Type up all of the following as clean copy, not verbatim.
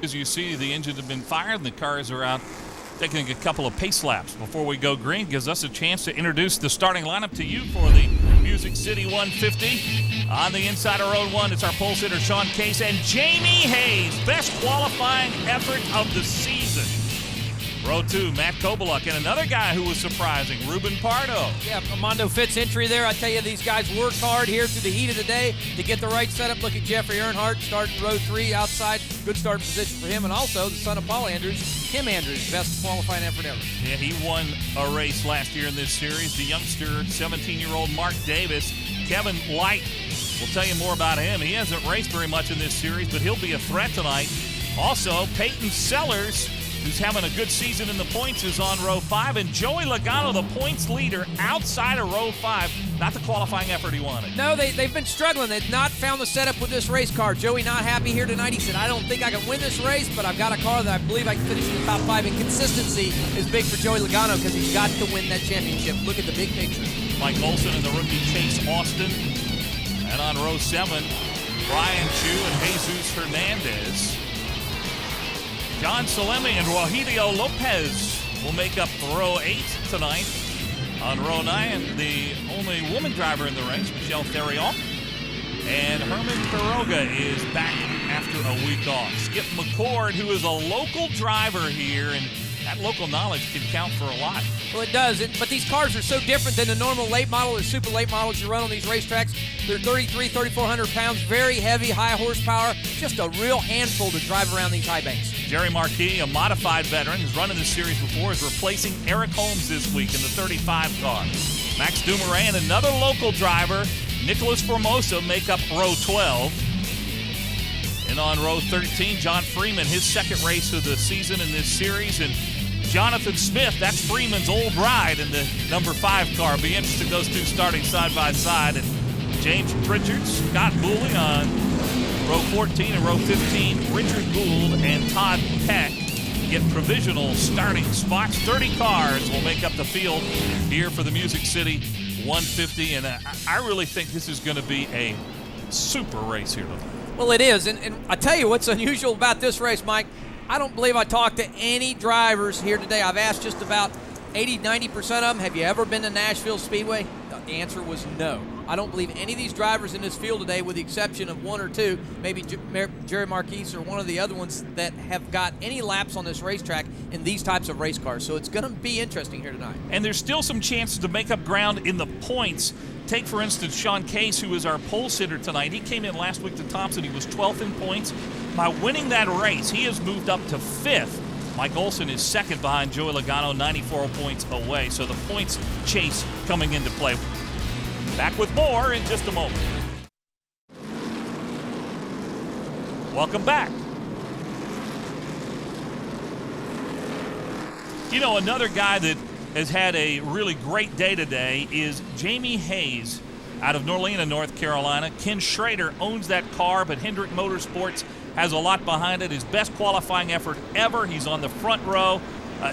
As you see, the engines have been fired and the cars are out taking a couple of pace laps before we go green. Gives us a chance to introduce the starting lineup to you for the Music City 150. On the inside of row 1, it's our pole sitter Sean Case and Jamie Hayes, best qualifying effort of the season. Row 2, Matt Kobaluk, and another guy who was surprising, Ruben Pardo. Yeah, Armando Fitz entry there. I tell you, these guys worked hard here through the heat of the day to get the right setup. Look at Jeffrey Earnhardt starting row 3 outside. Good starting position for him. And also the son of Paul Andrews, Tim Andrews, best qualifying effort ever. Yeah, he won a race last year in this series. The youngster, 17-year-old Mark Davis. Kevin Light, we'll tell you more about him. He hasn't raced very much in this series, but he'll be a threat tonight. Also, Peyton Sellers, who's having a good season in the points, is on row 5. And Joey Logano, the points leader, outside of row 5. Not the qualifying effort he wanted. No, they've been struggling. They've not found the setup with this race car. Joey not happy here tonight. He said, I don't think I can win this race, but I've got a car that I believe I can finish in the top 5. And consistency is big for Joey Logano because he's got to win that championship. Look at the big picture. Mike Olson and the rookie Chase Austin. And on row 7, Brian Chu and Jesus Hernandez. John Salemi and Rogelio Lopez will make up row 8 tonight. On row 9, the only woman driver in the race, Michelle Theriault. And Herman Quiroga is back after a week off. Skip McCord, who is a local driver here, and that local knowledge can count for a lot. Well, it does, but these cars are so different than the normal late model or super late models you run on these racetracks. They're 3,400 pounds, very heavy, high horsepower, just a real handful to drive around these high banks. Jerry Marquis, a modified veteran, has run in this series before, is replacing Eric Holmes this week in the 35 car. Max Dumoulin and another local driver, Nicholas Formosa, make up row 12. And on row 13, John Freeman, his second race of the season in this series. And Jonathan Smith, that's Freeman's old ride in the number 5 car. Be interested, those two starting side by side. And James Pritchard, Scott Booley on row 14 and row 15. Richard Gould and Todd Peck get provisional starting spots. 30 cars will make up the field here for the Music City 150. And I really think this is going to be a super race here tonight. Well, it is. And I tell you what's unusual about this race, Mike. I don't believe I talked to any drivers here today. I've asked just about 80-90% of them, have you ever been to Nashville Speedway? The answer was no. I don't believe any of these drivers in this field today, with the exception of one or two, maybe Jerry Marquis or one of the other ones, that have got any laps on this racetrack in these types of race cars. So it's going to be interesting here tonight. And there's still some chances to make up ground in the points. Take, for instance, Sean Case, who is our pole sitter tonight. He came in last week to Thompson. He was 12th in points. By winning that race, he has moved up to 5th. Mike Olson is second behind Joey Logano, 94 points away. So the points chase coming into play. Back with more in just a moment. Welcome back. You know, another guy that has had a really great day today is Jamie Hayes out of Norlena, North Carolina. Ken Schrader owns that car, but Hendrick Motorsports has a lot behind it. His best qualifying effort ever. He's on the front row.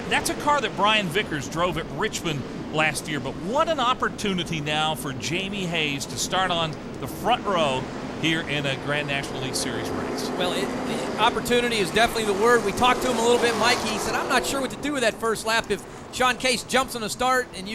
That's a car that Brian Vickers drove at Richmond last year, but what an opportunity now for Jamie Hayes to start on the front row here in a Grand National League Series race. Well, the opportunity is definitely the word. We talked to him a little bit, Mike. He said, I'm not sure what to do with that first lap. If Sean Case jumps on the start and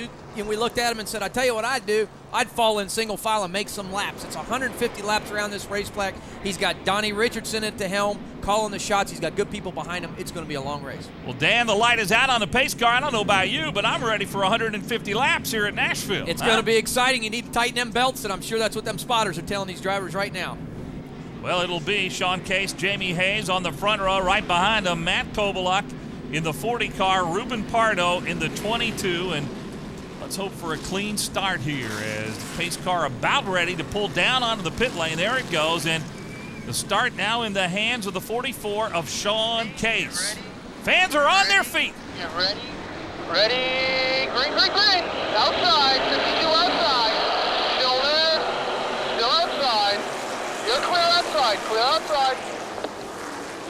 we looked at him and said, I tell you what I'd do, I'd fall in single file and make some laps. It's 150 laps around this racetrack. He's got Donnie Richardson at the helm, calling the shots. He's got good people behind him. It's going to be a long race. Well, Dan, the light is out on the pace car. I don't know about you, but I'm ready for 150 laps here at Nashville. It's going to be exciting. You need to tighten them belts, and I'm sure that's what them spotters are telling these drivers right now. Well, it'll be Sean Case, Jamie Hayes on the front row. Right behind him, Matt Kobaluk in the 40 car, Ruben Pardo in the 22, and let's hope for a clean start here as the pace car about ready to pull down onto the pit lane. There it goes, and the start now in the hands of the 44 of Sean Case. Fans are on their feet. Yeah, ready, green, outside, 52 outside, still there, still outside, you're clear outside.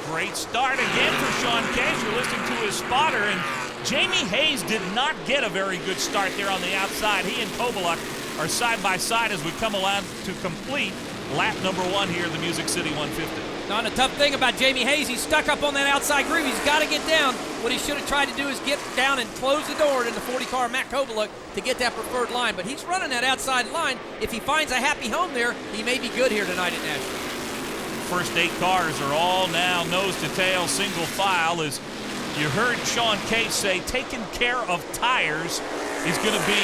Great start again for Sean Case. You're listening to his spotter, and Jamie Hayes did not get a very good start there on the outside. He and Kobaluk are side by side as we come along to complete lap number 1 here at the Music City 150. No, and the tough thing about Jamie Hayes, he's stuck up on that outside groove. He's got to get down. What he should have tried to do is get down and close the door in the 40 car Matt Kovaluk to get that preferred line. But he's running that outside line. If he finds a happy home there, he may be good here tonight at Nashville. First 8 cars are all now nose to tail, single file. As you heard Sean Case say, taking care of tires is going to be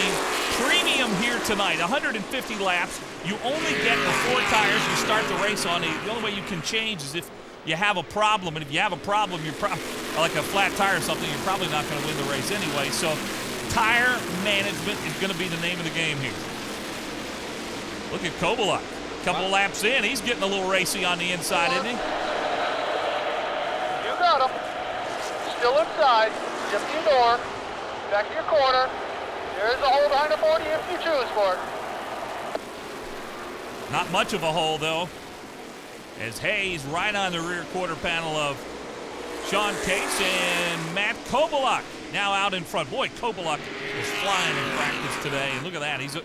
premium here tonight. 150 laps. You only get the 4 tires you start the race on. The only way you can change is if you have a problem. And if you have a problem, you're probably like a flat tire or something, you're probably not going to win the race anyway. So tire management is going to be the name of the game here. Look at Kovaluk. Couple laps in, he's getting a little racy on the inside, isn't he? You got him. Still inside. Shift your door. Back to your corner. There's a hole behind the 40 if you choose for it. Not much of a hole, though, as Hayes right on the rear quarter panel of Sean Case and Matt Kovaluk now out in front. Boy, Kovaluk is flying in practice today, and look at that. He's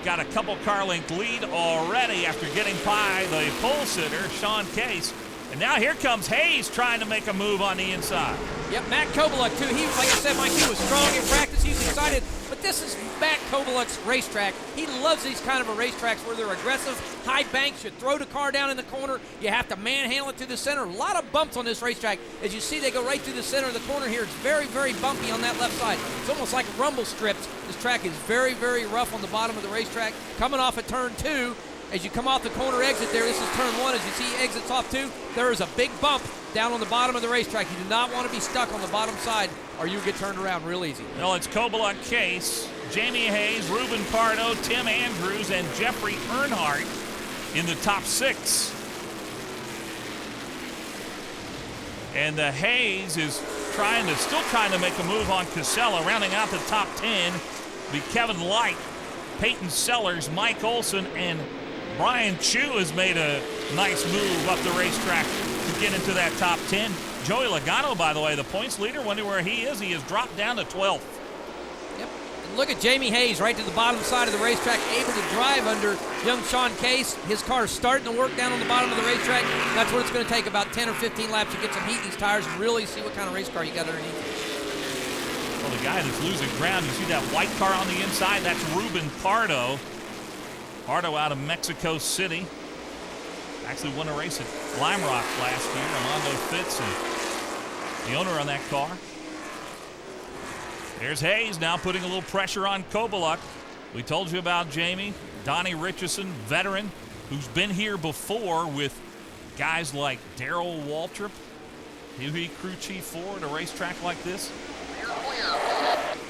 got a couple car length lead already after getting by the pole sitter, Sean Case. And now here comes Hayes trying to make a move on the inside. Yep, Matt Kovaluk, too. He, like I said, Mike, he was strong in practice. He's excited. But this is Matt Kovaluk's racetrack. He loves these kind of a racetracks where they're aggressive, high banks. You throw the car down in the corner. You have to manhandle it to the center. A lot of bumps on this racetrack. As you see, they go right through the center of the corner here. It's very, very bumpy on that left side. It's almost like rumble strips. This track is very, very rough on the bottom of the racetrack. Coming off at turn 2, as you come off the corner exit there, this is turn 1. As you see exits off 2, there is a big bump down on the bottom of the racetrack. You do not want to be stuck on the bottom side or you get turned around real easy. Well, it's Kovaluk, Case, Jamie Hayes, Ruben Pardo, Tim Andrews, and Jeffrey Earnhardt in the top 6. And the Hayes is still trying to make a move on Casella. Rounding out the top 10 be Kevin Light, Peyton Sellers, Mike Olson, and Brian Chu has made a nice move up the racetrack to get into that top 10. Joey Logano, by the way, the points leader, wonder where he is. He has dropped down to 12th. Yep. And look at Jamie Hayes right to the bottom side of the racetrack, able to drive under young Sean Case. His car is starting to work down on the bottom of the racetrack. That's what it's going to take, about 10 or 15 laps to get some heat in these tires and really see what kind of race car you got underneath. Well, the guy that's losing ground, you see that white car on the inside? That's Ruben Pardo. Pardo out of Mexico City. Actually won a race at Lime Rock last year. Armando Fitz and the owner on that car. There's Hayes now putting a little pressure on Kovaluk. We told you about Jamie, Donnie Richardson, veteran, who's been here before with guys like Darrell Waltrip. He'll be crew chief for at a racetrack like this.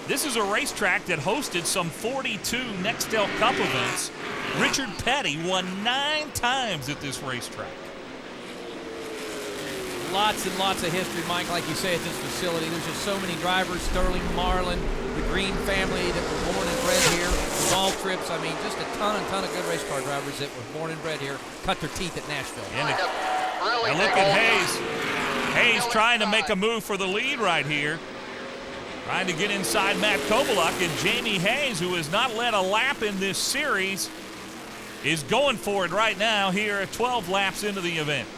This is a racetrack that hosted some 42 Nextel Cup events. Richard Petty won 9 times at this racetrack. Lots and lots of history, Mike, like you say, at this facility. There's just so many drivers. Sterling Marlin, the Green family that were born and bred here, Ball Trips. I mean, just a ton of good race car drivers that were born and bred here, cut their teeth at Nashville. And look at Hayes. Hayes trying to make a move for the lead right here. Trying to get inside Matt Kovaluk, and Jamie Hayes, who has not led a lap in this series, is going for it right now here at 12 laps into the event.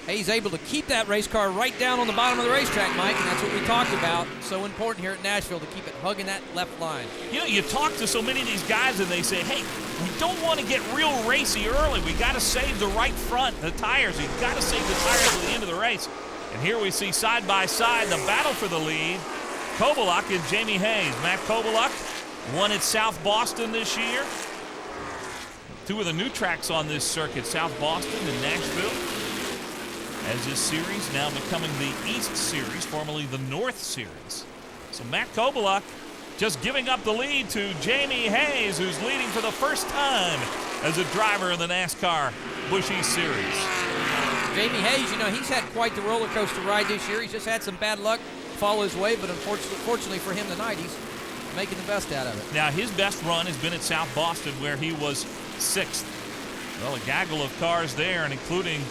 Hayes able to keep that race car right down on the bottom of the racetrack, Mike, and that's what we talked about. So important here at Nashville to keep it hugging that left line. You know, you talk to so many of these guys and they say, hey, we don't want to get real racy early. We got to save the right front, the tires. You've got to save the tires at the end of the race. And here we see side by side the battle for the lead. Kovaluk and Jamie Hayes. Matt Kovaluk won at South Boston this year. 2 of the new tracks on this circuit, South Boston and Nashville. As this series now becoming the East Series, formerly the North Series. So Matt Kovaluk just giving up the lead to Jamie Hayes, who's leading for the first time as a driver in the NASCAR Busch East Series. Jamie Hayes, you know, he's had quite the roller coaster ride this year. He's just had some bad luck fall his way, but unfortunately for him tonight, he's making the best out of it. Now, his best run has been at South Boston, where he was 6th. Well, a gaggle of cars there, and including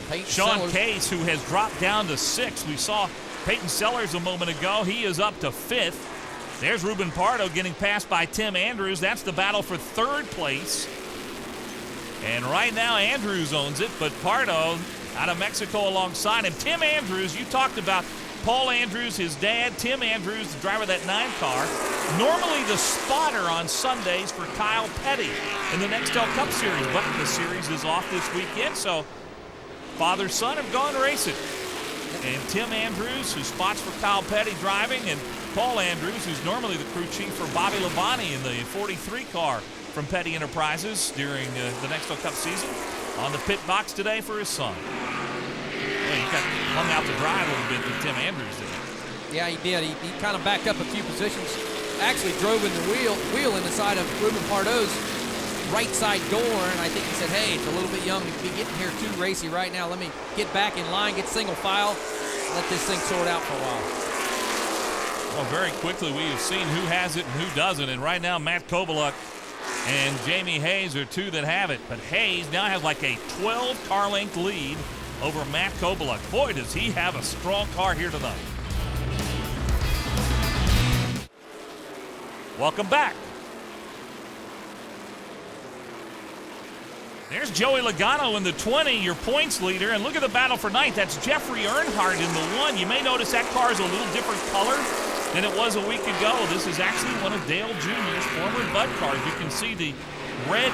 Peyton Sean Sellers. Case, who has dropped down to 6th. We saw Peyton Sellers a moment ago. He is up to 5th. There's Ruben Pardo getting passed by Tim Andrews. That's the battle for 3rd place And right now, Andrews owns it, but Pardo out of Mexico alongside him. Tim Andrews, you talked about Paul Andrews, his dad, Tim Andrews, the driver of that 9 car. Normally the spotter on Sundays for Kyle Petty in the Nextel Cup Series, but the series is off this weekend, so father-son have gone racing. And Tim Andrews, who spots for Kyle Petty driving, and Paul Andrews, who's normally the crew chief for Bobby Labonte in the 43 car from Petty Enterprises during the Nextel Cup season, on the pit box today for his son. Well, he got hung out to dry a little bit than Tim Andrews did. Yeah, he did. He kind of backed up a few positions. Actually drove in the wheel in the side of Ruben Pardo's right side door, and I think he said, hey, it's a little bit young to be getting here too racy right now. Let me get back in line, get single file, let this thing sort out for a while. Well, very quickly we have seen who has it and who doesn't, and right now Matt Kovaluk and Jamie Hayes are 2 that have it, but Hayes now has like a 12 car length lead over Matt Kovaluk. Boy, does he have a strong car here tonight. Welcome back. There's Joey Logano in the 20, your points leader, and look at the battle for ninth. That's Jeffrey Earnhardt in the 1. You may notice that car is a little different color than it was a week ago. This is actually one of Dale Jr.'s former Bud cars. You can see the red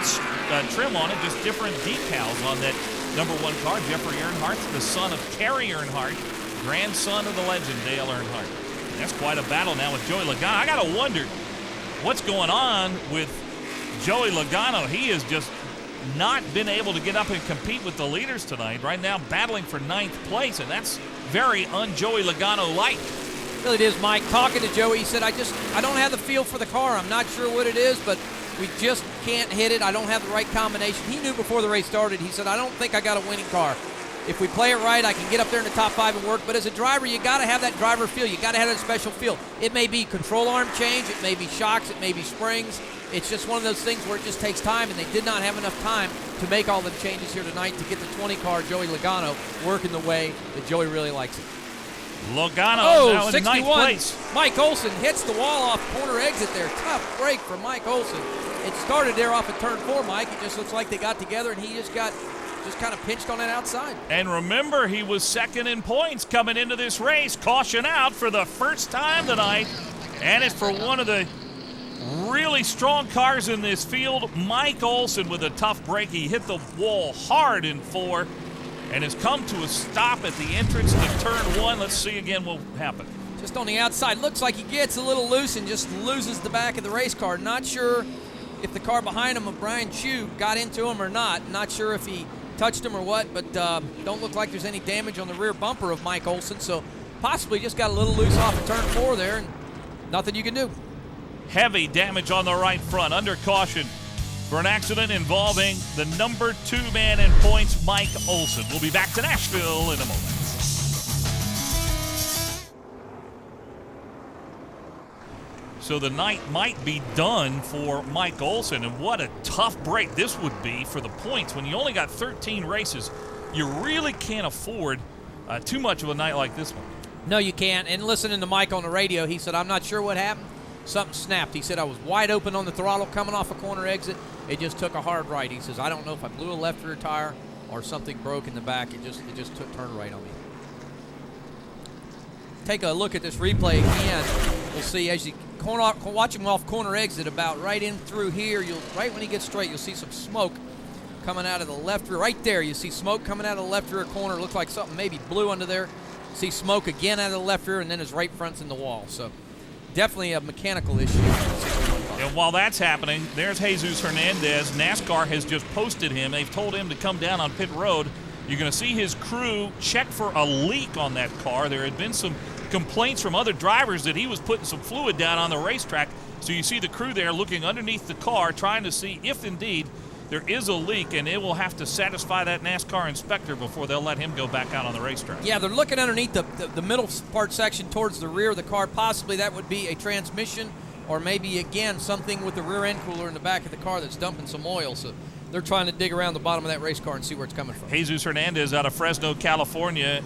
trim on it, just different decals on that number 1 car. Jeffrey Earnhardt, the son of Kerry Earnhardt, grandson of the legend Dale Earnhardt. That's quite a battle now with Joey Logano. I got to wonder what's going on with Joey Logano. He has just not been able to get up and compete with the leaders tonight. Right now battling for 9th place, and that's very un-Joey Logano-like. Really it is, Mike. Talking to Joey, he said, I don't have the feel for the car. I'm not sure what it is, but we just can't hit it. I don't have the right combination. He knew before the race started. He said, I don't think I got a winning car. If we play it right, I can get up there in the top 5 and work. But as a driver, you got to have that driver feel. You got to have that special feel. It may be control arm change. It may be shocks. It may be springs. It's just one of those things where it just takes time, and they did not have enough time to make all the changes here tonight to get the 20 car Joey Logano working the way that Joey really likes it. Logano now in 61. 9th place. Mike Olson hits the wall off corner exit there. Tough break for Mike Olson. It started there off of turn 4, Mike. It just looks like they got together, and he just kind of pinched on that outside. And remember, he was 2nd in points coming into this race. Caution out for the first time tonight. And it's for one of the really strong cars in this field, Mike Olson, with a tough break. He hit the wall hard in 4 and has come to a stop at the entrance to turn 1. Let's see again what will happen. Just on the outside. Looks like he gets a little loose and just loses the back of the race car. Not sure if the car behind him of Brian Chu got into him or not. Not sure if he touched him or what, but don't look like there's any damage on the rear bumper of Mike Olson, so possibly just got a little loose off of turn 4 there, and nothing you can do. Heavy damage on the right front, under caution for an accident involving the number 2 man in points, Mike Olson. We'll be back to Nashville in a moment. So the night might be done for Mike Olson, and what a tough break this would be for the points. When you only got 13 races, you really can't afford too much of a night like this one. No, you can't. And listening to Mike on the radio, he said, I'm not sure what happened. Something snapped. He said, I was wide open on the throttle coming off a corner exit. It just took a hard right. He says, I don't know if I blew a left rear tire or something broke in the back. It just turned right on me. Take a look at this replay again. We'll see as you watch him off corner exit about right in through here. Right when he gets straight, you'll see some smoke coming out of the left rear. Right there, you see smoke coming out of the left rear corner. Looks like something maybe blew under there. See smoke again out of the left rear, and then his right front's in the wall. So definitely a mechanical issue. And while that's happening, there's Jesus Hernandez. NASCAR has just posted him. They've told him to come down on pit road. You're going to see his crew check for a leak on that car. There had been some complaints from other drivers that he was putting some fluid down on the racetrack. So you see the crew there looking underneath the car, trying to see if indeed there is a leak, and it will have to satisfy that NASCAR inspector before they'll let him go back out on the racetrack. Yeah, they're looking underneath the middle part section towards the rear of the car. Possibly that would be a transmission, or maybe, again, something with the rear end cooler in the back of the car that's dumping some oil. So they're trying to dig around the bottom of that race car and see where it's coming from. Jesus Hernandez out of Fresno, California.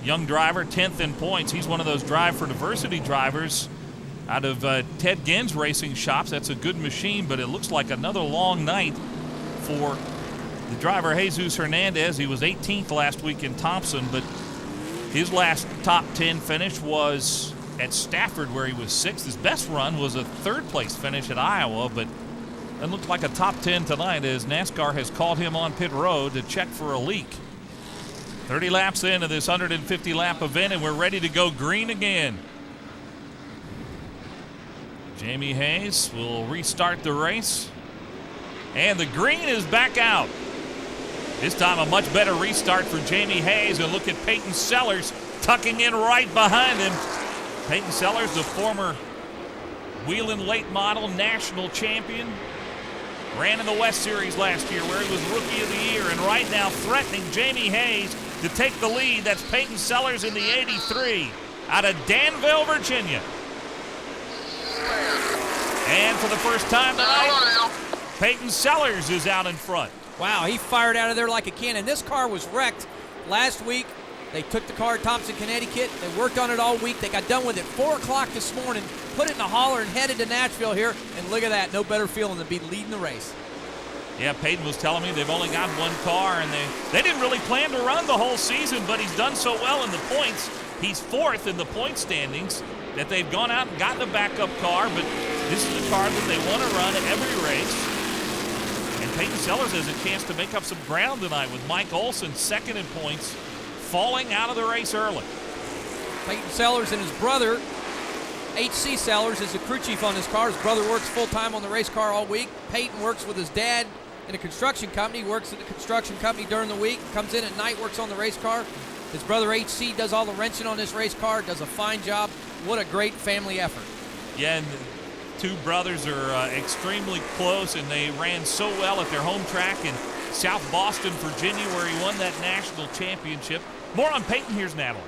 Young driver, 10th in points. He's one of those Drive for Diversity drivers out of Ted Ginn's racing shops. That's a good machine, but it looks like another long night for The driver, Jesus Hernandez, he was 18th last week in Thompson, but his last top 10 finish was at Stafford, where he was 6th. His best run was a 3rd-place finish at Iowa, but it looked like a top 10 tonight as NASCAR has called him on pit road to check for a leak. 30 laps into this 150-lap event, and we're ready to go green again. Jamie Hayes will restart the race, and the green is back out. This time a much better restart for Jamie Hayes, and look at Peyton Sellers tucking in right behind him. Peyton Sellers, the former Whelen late model national champion, ran in the West Series last year where he was Rookie of the Year, and right now threatening Jamie Hayes to take the lead. That's Peyton Sellers in the 83 out of Danville, Virginia. And for the first time tonight, Peyton Sellers is out in front. Wow, he fired out of there like a cannon. This car was wrecked last week. They took the car to Thompson, Connecticut. They worked on it all week. They got done with it 4 o'clock this morning, put it in a hauler, and headed to Nashville here. And look at that, no better feeling than be leading the race. Yeah, Peyton was telling me they've only got one car, and they didn't really plan to run the whole season, but he's done so well in the points. He's 4th in the point standings that they've gone out and gotten a backup car, but this is the car that they want to run at every race. And Peyton Sellers has a chance to make up some ground tonight with Mike Olson 2nd in points, falling out of the race early. Peyton Sellers and his brother, H.C. Sellers, is the crew chief on this car. His brother works full-time on the race car all week. Peyton works with his dad in a construction company, works at the construction company during the week, comes in at night, works on the race car. His brother H.C. does all the wrenching on this race car, does a fine job. What a great family effort. Yeah, and two brothers are extremely close, and they ran so well at their home track in South Boston, Virginia, where he won that national championship. More on Peyton. Here's Natalie.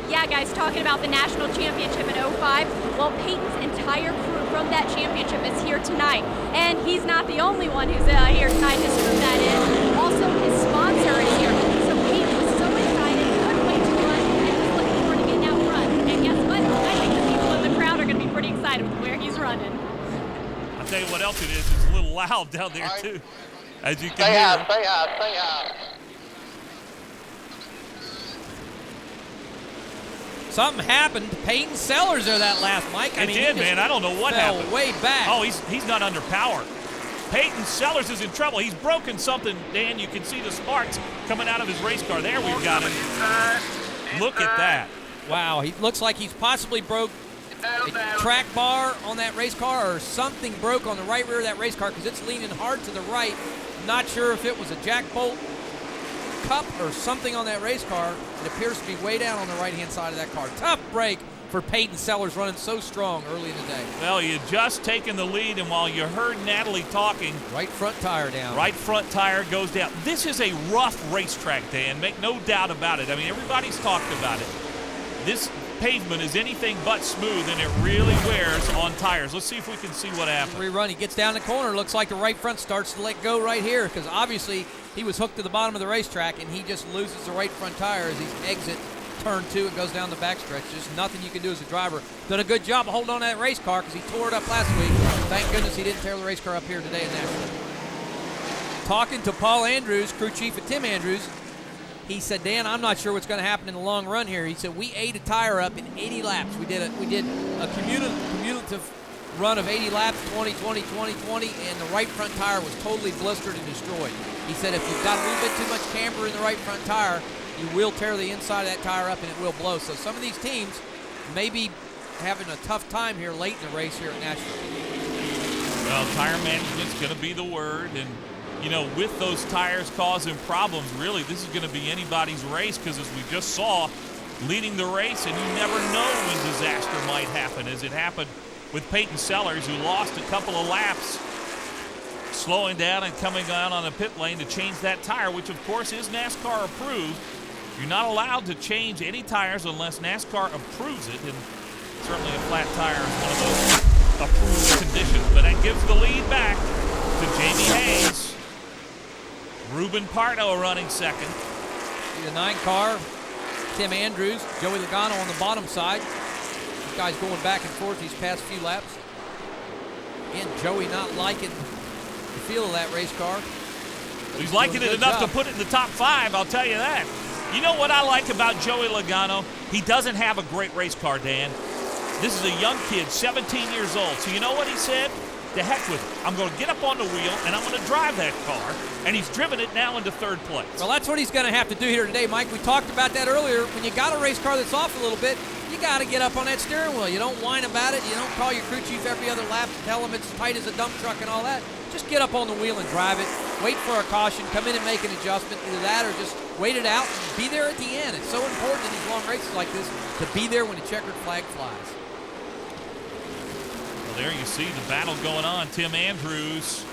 Yeah, guys, talking about the national championship in '05. Well, Peyton's entire crew from that championship is here tonight. And he's not the only one who's here tonight, his crew that is. Also, his sponsor is here. So Peyton was so excited, couldn't wait to run, and was looking forward to getting out front. And guess what? I think the people in the crowd are going to be pretty excited with where he's running. I'll tell you what else it is. It's a little loud down there, too. As you can hear. Stay high. Something happened to Peyton Sellers there that last, Mike. It did, man. I don't know what happened. Way back. Oh, he's not under power. Peyton Sellers is in trouble. He's broken something, Dan. You can see the sparks coming out of his race car. There, we've got him. Look at that. Wow, he looks like he's possibly broke a track bar on that race car, or something broke on the right rear of that race car because it's leaning hard to the right. Not sure if it was a jack bolt cup or something on that race car. It appears to be way down on the right-hand side of that car. Tough break for Peyton Sellers, running so strong early in the day. Well, he had just taken the lead, and while you heard Natalie talking, right front tire down. Right front tire goes down. This is a rough racetrack, Dan. Make no doubt about it. I mean, everybody's talked about it. This pavement is anything but smooth, and it really wears on tires. Let's see if we can see what happens. Rerun. He gets down the corner. Looks like the right front starts to let go right here, because obviously he was hooked to the bottom of the racetrack, and he just loses the right front tire as he exits turn 2 and goes down the backstretch. Just nothing you can do as a driver. Done a good job of holding on to that race car because he tore it up last week. Thank goodness he didn't tear the race car up here today in Nashville. Talking to Paul Andrews, crew chief at Tim Andrews, he said, Dan, I'm not sure what's going to happen in the long run here. He said, we ate a tire up in 80 laps. We did a cumulative run of 80 laps, 20, and the right front tire was totally blistered and destroyed. He said, if you've got a little bit too much camber in the right front tire, you will tear the inside of that tire up and it will blow. So some of these teams may be having a tough time here late in the race here at Nashville. Well, tire management's going to be the word, and you know, with those tires causing problems, really, this is going to be anybody's race because, as we just saw, leading the race, and you never know when disaster might happen, as it happened with Peyton Sellers, who lost a couple of laps, slowing down and coming out on the pit lane to change that tire, which, of course, is NASCAR approved. You're not allowed to change any tires unless NASCAR approves it, and certainly a flat tire is one of those approved conditions. But that gives the lead back to Jamie Hayes. Ruben Pardo running second. The 9 car, Tim Andrews, Joey Logano on the bottom side. These guys going back and forth these past few laps. Again, Joey not liking the feel of that race car. He's liking doing a it good enough job. to put it in the top 5, I'll tell you that. You know what I like about Joey Logano? He doesn't have a great race car, Dan. This is a young kid, 17 years old. So you know what he said? To heck with it. I'm going to get up on the wheel, and I'm going to drive that car. And he's driven it now into 3rd place. Well, that's what he's going to have to do here today, Mike. We talked about that earlier. When you got a race car that's off a little bit, you got to get up on that steering wheel. You don't whine about it. You don't call your crew chief every other lap and tell him it's tight as a dump truck and all that. Just get up on the wheel and drive it. Wait for a caution. Come in and make an adjustment. Either that or just wait it out and be there at the end. It's so important in these long races like this to be there when the checkered flag flies. Well, there you see the battle going on. Tim Andrews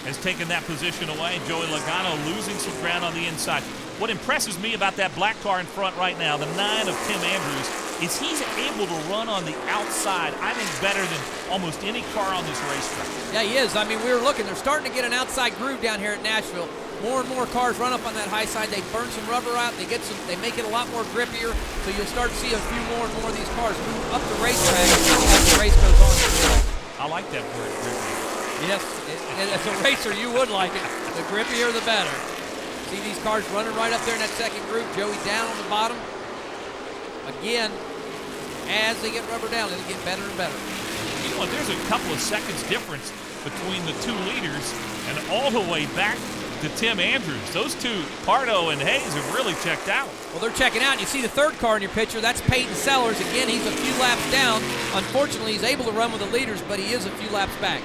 has taken that position away. Joey Logano losing some ground on the inside. What impresses me about that black car in front right now, the 9 of Tim Andrews, is he's able to run on the outside, I think, better than almost any car on this racetrack. Yeah, he is. I mean, we were looking. They're starting to get an outside groove down here at Nashville. More and more cars run up on that high side. They burn some rubber out. They make it a lot more grippier. So you'll start to see a few more and more of these cars move up the racetrack as the race goes on. I like that word, grippier. Yes, as a racer, you would like it. The grippier, the better. See these cars running right up there in that second group. Joey down on the bottom. Again, as they get rubber down, it'll get better and better. You know what? There's a couple of seconds difference between the 2 leaders and all the way back to Tim Andrews. Those 2, Pardo and Hayes, have really checked out. Well, they're checking out. You see the 3rd car in your picture. That's Peyton Sellers. Again, he's a few laps down. Unfortunately, he's able to run with the leaders, but he is a few laps back.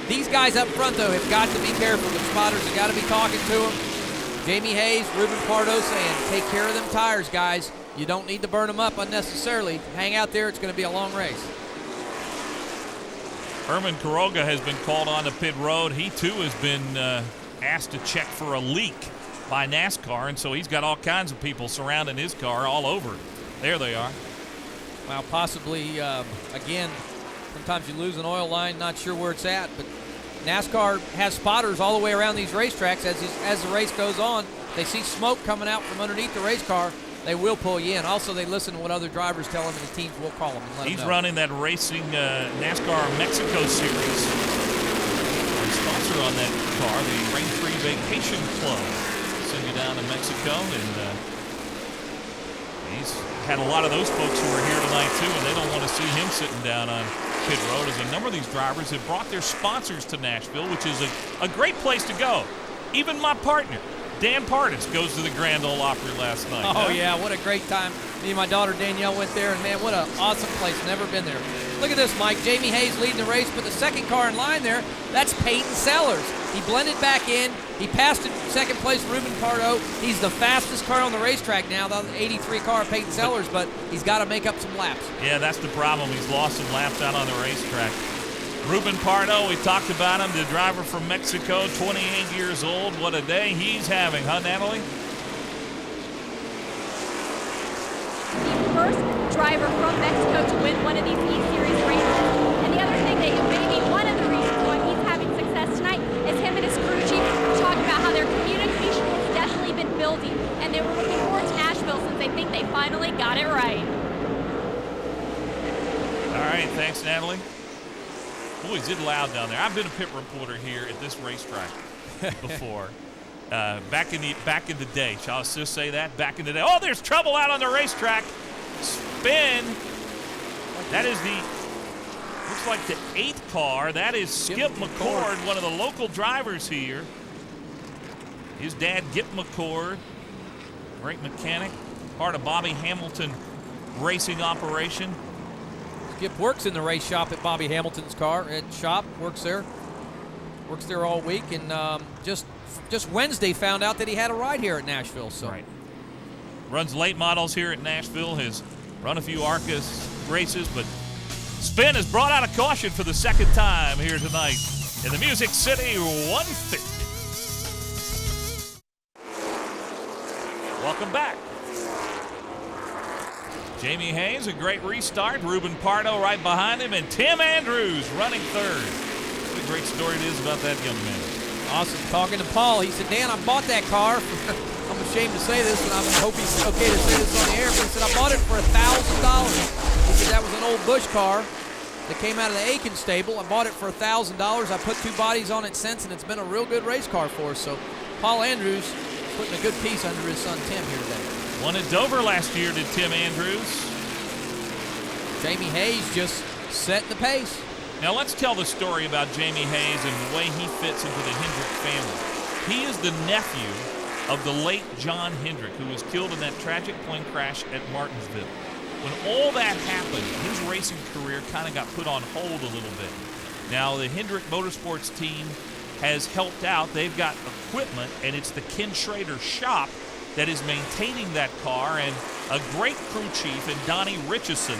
These guys up front, though, have got to be careful. The spotters have got to be talking to them. Jamie Hayes, Ruben Pardo saying, take care of them tires, guys. You don't need to burn them up unnecessarily. Hang out there. It's going to be a long race. Herman Quiroga has been called on to pit road. He, too, has been asked to check for a leak by NASCAR, and so he's got all kinds of people surrounding his car all over. There they are. Well, possibly, again, sometimes you lose an oil line, not sure where it's at, but NASCAR has spotters all the way around these racetracks. As the race goes on, they see smoke coming out from underneath the race car, they will pull you in. Also, they listen to what other drivers tell them, and the teams will call them and let He's them know. running that racing NASCAR Mexico Series. The sponsor on that car, the Rain-Free Vacation Club. Send you down to Mexico, and he's had a lot of those folks who are here tonight, too, and they don't want to see him sitting down on pit road, as a number of these drivers have brought their sponsors to Nashville, which is a great place to go. Even my partner, Dan Pardis, goes to the Grand Ole Opry last night. Oh, yeah, what a great time. Me and my daughter Danielle went there, and man, what an awesome place. Never been there. Look at this, Mike. Jamie Hayes leading the race, but the second car in line there, that's Peyton Sellers. He blended back in. He passed in second place Ruben Pardo. He's the fastest car on the racetrack now, the 83 car, Peyton Sellers, but he's got to make up some laps. Yeah, that's the problem. He's lost some laps out on the racetrack. Ruben Pardo, we talked about him, the driver from Mexico, 28 years old. What a day he's having, huh, Natalie? The first driver from Mexico to win one of these E-Series races. And the other thing that maybe one of the reasons why he's having success tonight is him and his crew chief talking about how their communication has definitely been building. And they were looking forward to Nashville since they think they finally got it right. All right, thanks, Natalie. Boy, is it loud down there. I've been a pit reporter here at this racetrack before. Back in the day. Shall I just say that? Back in the day. Oh, there's trouble out on the racetrack. Spin. That is looks like the 8th car. That is Skip McCord, one of the local drivers here. His dad, Gip McCord, great mechanic, part of Bobby Hamilton racing operation. Skip works in the race shop at Bobby Hamilton's shop, works there all week, and just Wednesday found out that he had a ride here at Nashville. So right. Runs late models here at Nashville, has run a few Arcus races, but Spin has brought out a caution for the second time here tonight in the Music City 150. Welcome back. Jamie Hayes, a great restart. Ruben Pardo right behind him, and Tim Andrews running third. What a great story it is about that young man. Awesome. Talking to Paul, he said, Dan, I bought that car. I'm ashamed to say this, and I hope he's okay to say this on the air, but he said, I bought it for $1,000. He said, that was an old Busch car that came out of the Aiken stable. I bought it for $1,000. I put 2 bodies on it since, and it's been a real good race car for us. So Paul Andrews putting a good piece under his son Tim here today. Won at Dover last year, did Tim Andrews. Jamie Hayes just setting the pace. Now let's tell the story about Jamie Hayes and the way he fits into the Hendrick family. He is the nephew of the late John Hendrick, who was killed in that tragic plane crash at Martinsville. When all that happened, his racing career kind of got put on hold a little bit. Now the Hendrick Motorsports team has helped out. They've got equipment, and it's the Ken Schrader shop that is maintaining that car, and a great crew chief in Donnie Richardson,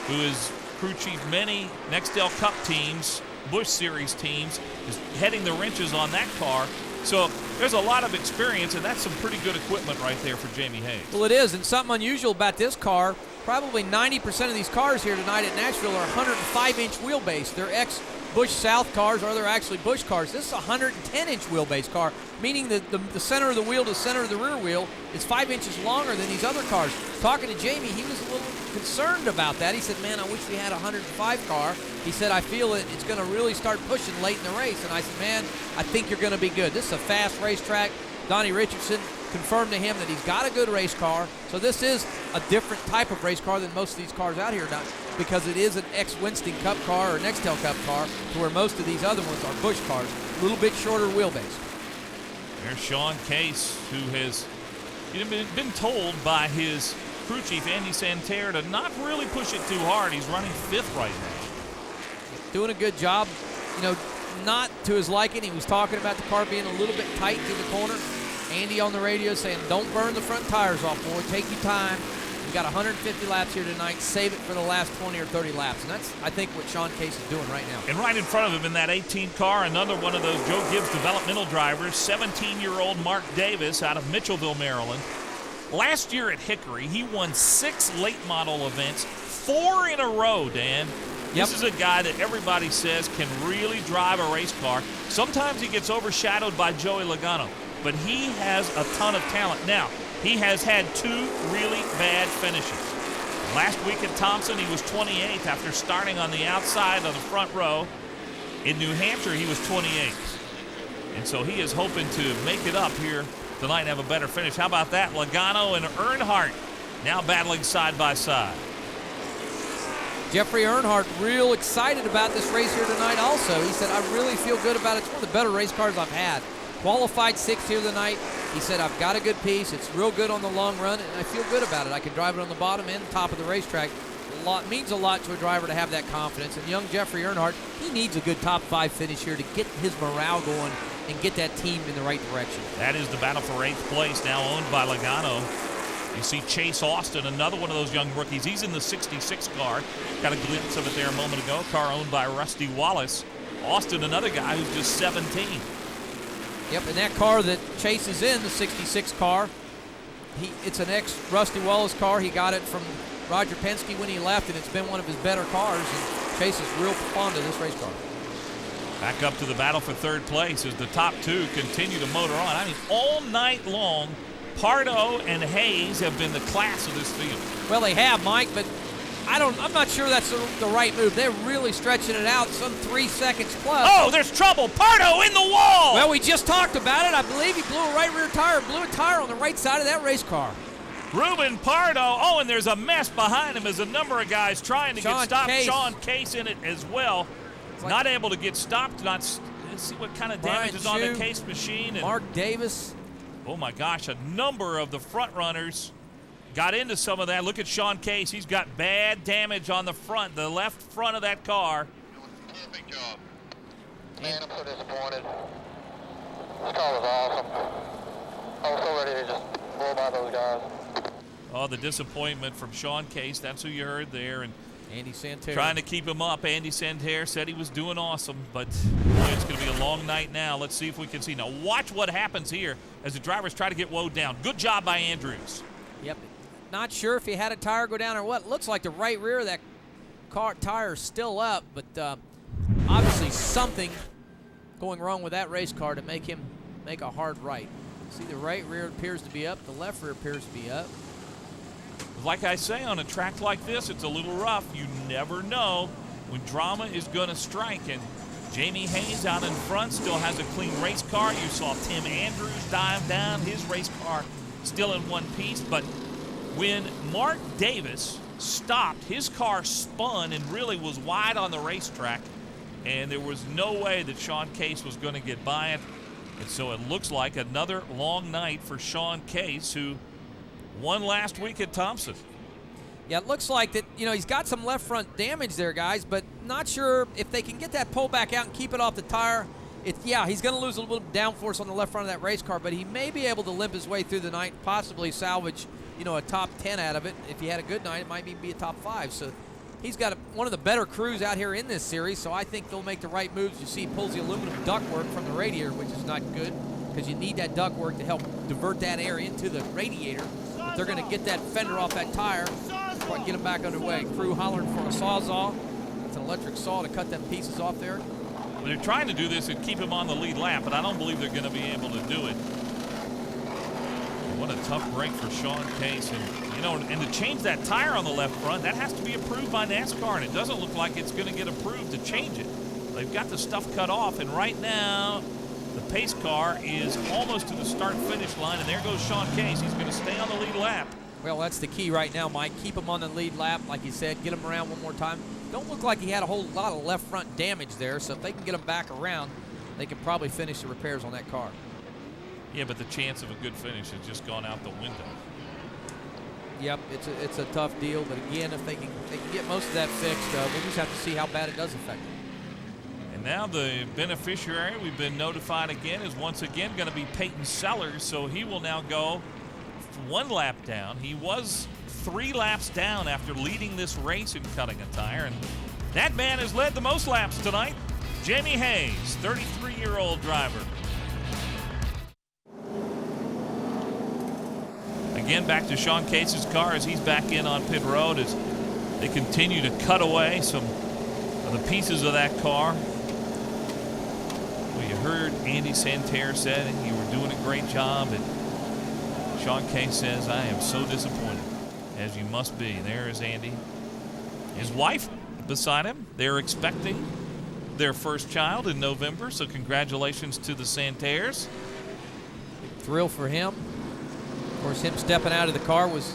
who is crew chief many Nextel Cup teams, Busch Series teams, is heading the wrenches on that car. So there's a lot of experience, and that's some pretty good equipment right there for Jamie Hayes. Well, it is, and something unusual about this car, probably 90% of these cars here tonight at Nashville are 105-inch wheelbase. They're ex-Busch South cars, or they're actually Busch cars. This is a 110-inch wheelbase car, meaning that the center of the wheel to the center of the rear wheel is 5 inches longer than these other cars. Talking to Jamie, he was a little concerned about that. He said, man, I wish we had a 105 car. He said, I feel it's going to really start pushing late in the race. And I said, man, I think you're going to be good. This is a fast racetrack. Donnie Richardson confirmed to him that he's got a good race car. So this is a different type of race car than most of these cars out here now, because it is an ex-Winston Cup car or Nextel Cup car, to where most of these other ones are Busch cars. A little bit shorter wheelbase. There's Sean Case, who has been told by his crew chief, Andy Santerre, to not really push it too hard. He's running 5th right now. Doing a good job. You know, not to his liking. He was talking about the car being a little bit tight to the corner. Andy on the radio saying, don't burn the front tires off, boy. Take your time. You got 150 laps here tonight. Save it for the last 20 or 30 laps. And that's, I think, what Sean Case is doing right now. And right in front of him in that 18 car, another one of those Joe Gibbs developmental drivers, 17-year-old Mark Davis out of Mitchellville, Maryland. Last year at Hickory, he won 6 late model events, 4 in a row, Dan. This is a guy that everybody says can really drive a race car. Sometimes he gets overshadowed by Joey Logano, but he has a ton of talent. Now, he has had 2 really bad finishes. Last week at Thompson, he was 28th after starting on the outside of the front row. In New Hampshire, he was 28th. And so he is hoping to make it up here tonight and have a better finish. How about that? Logano and Earnhardt now battling side by side. Jeffrey Earnhardt real excited about this race here tonight also. He said, I really feel good about it. It's one of the better race cars I've had. Qualified 6th here tonight. He said, I've got a good piece. It's real good on the long run, and I feel good about it. I can drive it on the bottom and top of the racetrack. Means a lot to a driver to have that confidence. And young Jeffrey Earnhardt, he needs a good top 5 finish here to get his morale going and get that team in the right direction. That is the battle for 8th place, now owned by Logano. You see Chase Austin, another one of those young rookies. He's in the 66 car. Got a glimpse of it there a moment ago. Car owned by Rusty Wallace. Austin, another guy who's just 17. Yep, and that car that Chase is in, the 66 car, it's an ex-Rusty Wallace car. He got it from Roger Penske when he left, and it's been one of his better cars. And Chase is real fond of this race car. Back up to the battle for 3rd place as the top 2 continue to motor on. I mean, all night long, Pardo and Hayes have been the class of this field. Well, they have, Mike, but I'm not sure that's the right move. They're really stretching it out, some 3 seconds plus. Oh, there's trouble. Pardo in the wall. Well, we just talked about it. I believe he blew a right rear tire, blew a tire on the right side of that race car. Ruben Pardo. Oh, and there's a mess behind him as a number of guys trying to get stopped. Sean Case in it as well. Not able to get stopped. Let's see what kind of damage is on the Case machine. And Mark Davis. Oh, my gosh, a number of the front runners got into some of that. Look at Sean Case. He's got bad damage on the front, the left front of that car. Big job. Man, I'm so disappointed. This car was awesome. I was so ready to just blow by those guys. Oh, the disappointment from Sean Case. That's who you heard there. And Andy Santerre. Trying to keep him up. Andy Santerre said he was doing awesome, but boy, it's going to be a long night now. Let's see if we can see. Now, watch what happens here as the drivers try to get woed down. Good job by Andrews. Yep. Not sure if he had a tire go down or what. Looks like the right rear of that car tire is still up, but obviously something going wrong with that race car to make him make a hard right. See, the right rear appears to be up. The left rear appears to be up. Like I say, on a track like this, it's a little rough. You never know when drama is going to strike, and Jamie Hayes out in front still has a clean race car. You saw Tim Andrews dive down. His race car still in one piece. But when Mark Davis stopped, his car spun and really was wide on the racetrack. And there was no way that Sean Case was going to get by it. And so it looks like another long night for Sean Case, who won last week at Thompson. Yeah, it looks like that, he's got some left front damage there, guys, but not sure if they can get that pull back out and keep it off the tire. He's going to lose a little bit of downforce on the left front of that race car, but he may be able to limp his way through the night, possibly salvage, a top 10 out of it. If he had a good night, it might even be a top 5. So he's got one of the better crews out here in this series, so I think they'll make the right moves. You see he pulls the aluminum ductwork from the radiator, which is not good because you need that ductwork to help divert that air into the radiator. They're going to get that fender off that tire before I get them back underway. Crew hollering for a Sawzall. It's an electric saw to cut them pieces off there. Well, they're trying to do this and keep him on the lead lap, but I don't believe they're going to be able to do it. What a tough break for Sean Case. And to change that tire on the left front, that has to be approved by NASCAR, and it doesn't look like it's going to get approved to change it. They've got the stuff cut off, and right now the pace car is almost to the start-finish line, and there goes Sean Case. He's going to stay on the lead lap. Well, that's the key right now, Mike. Keep him on the lead lap, like you said. Get him around one more time. Don't look like he had a whole lot of left front damage there, so if they can get him back around, they can probably finish the repairs on that car. Yeah, but the chance of a good finish has just gone out the window. Yep, it's a tough deal, but again, if they can get most of that fixed, we'll just have to see how bad it does affect them. And now the beneficiary, we've been notified again, is once again going to be Peyton Sellers, so he will now go 1 lap down. He was 3 laps down after leading this race and cutting a tire, and that man has led the most laps tonight. Jamie Hayes, 33-year-old driver. Again, back to Sean Case's car as he's back in on pit road as they continue to cut away some of the pieces of that car. Well, you heard Andy Santerre said you were doing a great job, and Sean Case says, I am so disappointed, as you must be. There is Andy. His wife beside him. They're expecting their first child in November, so congratulations to the Santerres. Thrill for him. Of course, him stepping out of the car was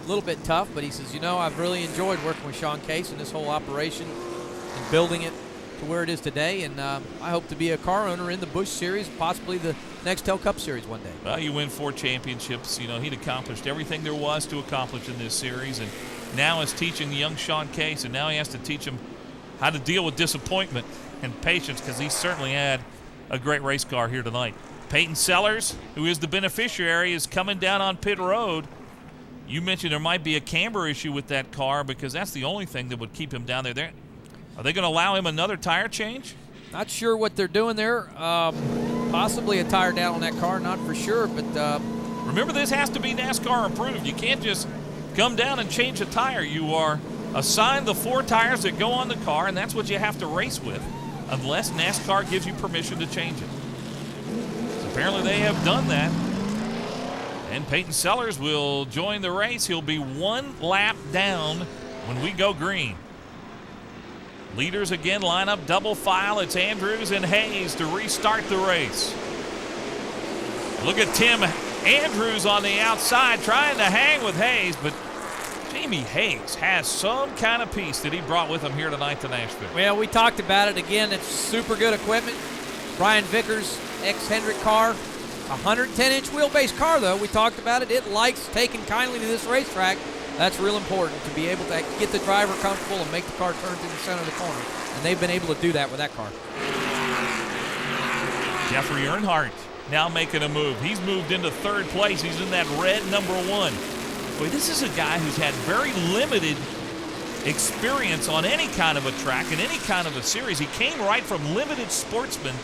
a little bit tough, but he says, I've really enjoyed working with Sean Case and this whole operation and building it to where it is today, and I hope to be a car owner in the Busch Series, possibly the Nextel Cup Series one day. Well, you win 4 championships. He'd accomplished everything there was to accomplish in this series, and now is teaching the young Sean Case, and now he has to teach him how to deal with disappointment and patience, because he certainly had a great race car here tonight. Peyton Sellers, who is the beneficiary, is coming down on pit road. You mentioned there might be a camber issue with that car because that's the only thing that would keep him down there. Are they going to allow him another tire change? Not sure what they're doing there. Possibly a tire down on that car, not for sure. But remember, this has to be NASCAR approved. You can't just come down and change a tire. You are assigned the 4 tires that go on the car, and that's what you have to race with unless NASCAR gives you permission to change it. Apparently they have done that. And Peyton Sellers will join the race. He'll be 1 lap down when we go green. Leaders again line up double file. It's Andrews and Hayes to restart the race. Look at Tim Andrews on the outside trying to hang with Hayes, but Jamie Hayes has some kind of piece that he brought with him here tonight to Nashville. Well, we talked about it again. It's super good equipment. Brian Vickers, ex-Hendrick car, 110-inch wheelbase car, though. We talked about it. It likes taking kindly to this racetrack. That's real important to be able to get the driver comfortable and make the car turn through the center of the corner. And they've been able to do that with that car. Jeffrey Earnhardt now making a move. He's moved into 3rd place. He's in that red number 1. Boy, this is a guy who's had very limited experience on any kind of a track in any kind of a series. He came right from limited sportsman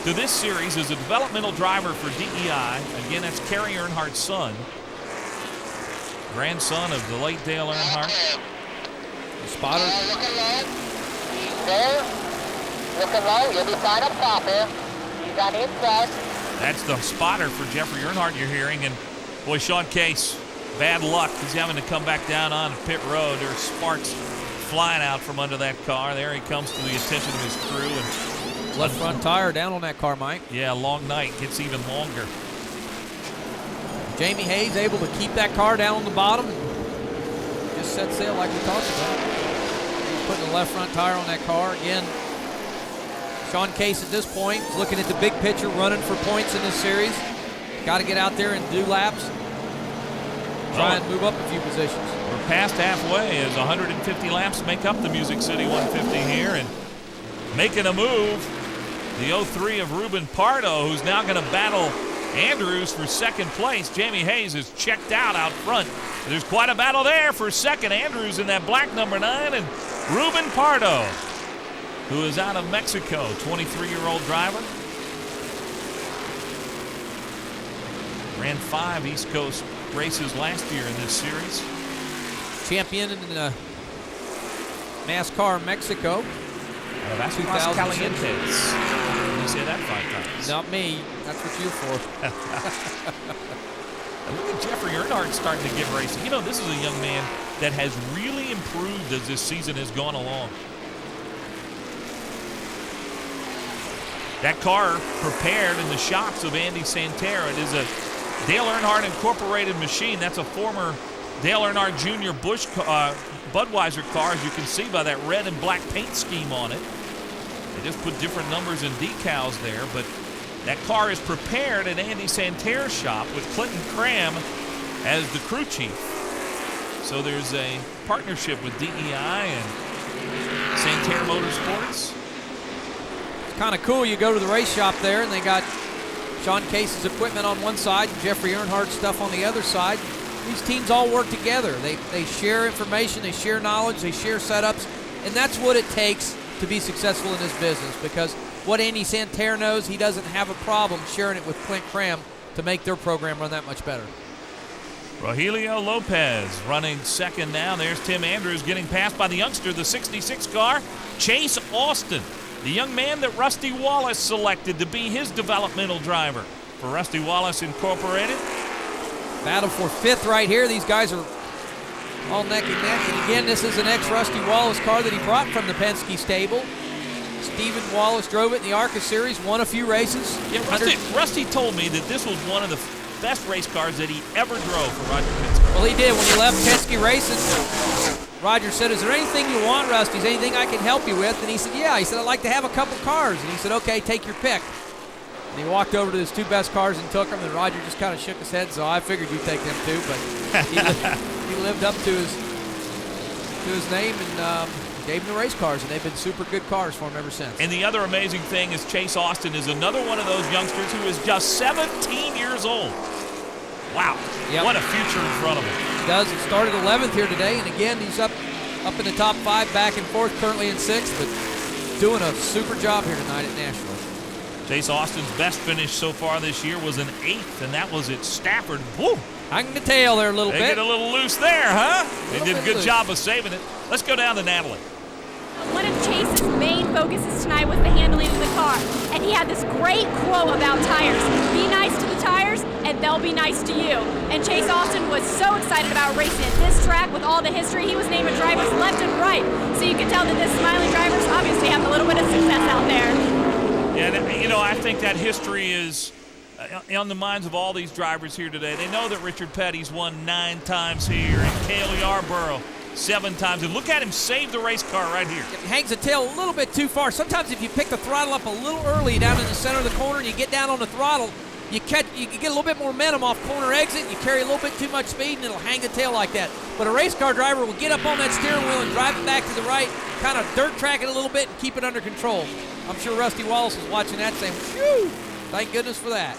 to this series as a developmental driver for DEI. Again, that's Kerry Earnhardt's son, grandson of the late Dale Earnhardt. The spotter. Looking low. He's there. Looking low. You'll be fine up top here. He's on the inside. That's the spotter for Jeffrey Earnhardt you're hearing. And boy, Sean Case, bad luck. He's having to come back down on pit road. There's sparks flying out from under that car. There he comes to the attention of his crew. And Left front tire down on that car, Mike. Yeah, long night gets even longer. Jamie Hayes able to keep that car down on the bottom. Just set sail like we talked about. Putting the left front tire on that car. Again, Sean Case at this point is looking at the big picture, running for points in this series. Got to get out there and do laps. Try and move up a few positions. We're past halfway as 150 laps make up the Music City 150 here. And making a move, the 03 of Ruben Pardo, who's now going to battle Andrews for second place. Jamie Hayes is checked out front. There's quite a battle there for second. Andrews in that black number 9, and Ruben Pardo, who is out of Mexico, 23-year-old driver. Ran 5 East Coast races last year in this series. Champion in NASCAR Mexico. That's Calientes. You say that 5 times. Not me. That's what you're for. Look at Jeffrey Earnhardt starting to get racing. You know, this is a young man that has really improved as this season has gone along. That car prepared in the shops of Andy Santerre. It is a Dale Earnhardt Incorporated machine. That's a former Dale Earnhardt Jr. Busch Budweiser car, as you can see by that red and black paint scheme on it. They just put different numbers and decals there, but that car is prepared at Andy Santerre's shop with Clinton Cram as the crew chief. So there's a partnership with DEI and Santerre Motorsports. It's kind of cool. You go to the race shop there, and they got Sean Case's equipment on one side and Jeffrey Earnhardt's stuff on the other side. These teams all work together. They share information, they share knowledge, they share setups, and that's what it takes to be successful in this business, because what Andy Santerre knows, he doesn't have a problem sharing it with Clint Cram to make their program run that much better. Rogelio Lopez running second now. There's Tim Andrews getting passed by the youngster, the 66 car, Chase Austin, the young man that Rusty Wallace selected to be his developmental driver for Rusty Wallace Incorporated. Battle for 5th right here. These guys are all neck and neck. And again, this is an ex-Rusty Wallace car that he brought from the Penske stable. Stephen Wallace drove it in the ARCA Series, won a few races. Yeah, Rusty told me that this was one of the best race cars that he ever drove for Roger Penske. Well, he did. When he left Penske Racing, Roger said, "Is there anything you want, Rusty? Is there anything I can help you with?" And he said, "Yeah." He said, "I'd like to have a couple cars." And he said, "Okay, take your pick." And he walked over to his 2 best cars and took them, and Roger just kind of shook his head, so I figured you'd take them too. But he lived up to his name and gave him the race cars, and they've been super good cars for him ever since. And the other amazing thing is Chase Austin is another one of those youngsters who is just 17 years old. Wow, yep. What a future in front of him. He does. He started 11th here today, and again, he's up in the top 5, back and forth, currently in 6th, but doing a super job here tonight at Nashville. Chase Austin's best finish so far this year was an 8th, and that was at Stafford. Woo! Hanging the tail there a little bit. They get a little loose there, huh? They did a good loose. job of saving it. Let's go down to Natalie. One of Chase's main focuses tonight was the handling of the car, and he had this great quote about tires. Be nice to the tires, and they'll be nice to you. And Chase Austin was so excited about racing at this track with all the history. He was naming drivers left and right, so you can tell that this smiling drivers obviously have a little bit of success out there. Yeah, you know, I think that history is on the minds of all these drivers here today. They know that Richard Petty's won 9 times here, and Cale Yarborough 7 times. And look at him save the race car right here. He hangs the tail a little bit too far. Sometimes if you pick the throttle up a little early down in the center of the corner and you get down on the throttle, you get a little bit more momentum off corner exit, you carry a little bit too much speed, and it'll hang the tail like that. But a race car driver will get up on that steering wheel and drive it back to the right, kind of dirt track it a little bit and keep it under control. I'm sure Rusty Wallace is watching that saying, "Phew, thank goodness for that."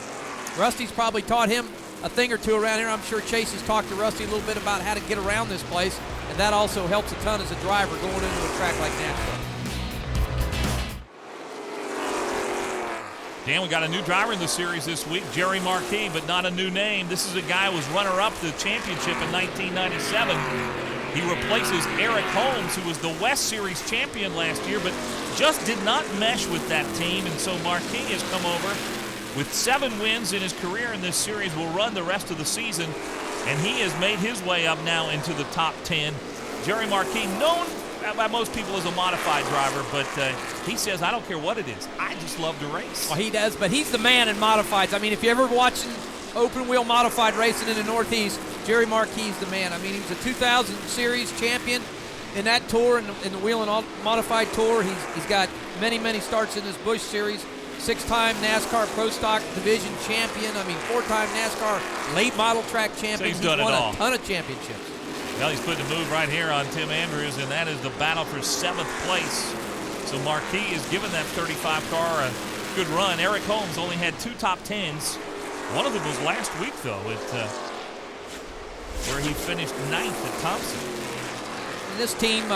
Rusty's probably taught him a thing or two around here. I'm sure Chase has talked to Rusty a little bit about how to get around this place, and that also helps a ton as a driver going into a track like Nashville. Dan, we got a new driver in the series this week, Jerry Marquis, but not a new name. This is a guy who was runner-up the championship in 1997. He replaces Eric Holmes, who was the West Series champion last year, but just did not mesh with that team, and so Marquis has come over with 7 wins in his career in this series, will run the rest of the season, and he has made his way up now into the top 10. Jerry Marquis, known by most people as a modified driver, but he says, I don't care what it is. I just love to race. Well, he does, but he's the man in modifieds. I mean, if you ever watching open-wheel modified racing in the Northeast, Jerry Marquis the man. I mean, he was a 2000 Series champion in that tour, in the Wheel and Modified Tour. He's got many starts in this Busch Series. 6-time NASCAR Pro Stock Division champion. I mean, 4-time NASCAR late model track champion. So he's done it won all. A ton of championships. Well, he's putting a move right here on Tim Andrews, and that is the battle for 7th place. So Marquis is giving that 35 car a good run. Eric Holmes only had 2 top 10s. One of them was last week, though, where he finished 9th at Thompson. And this team,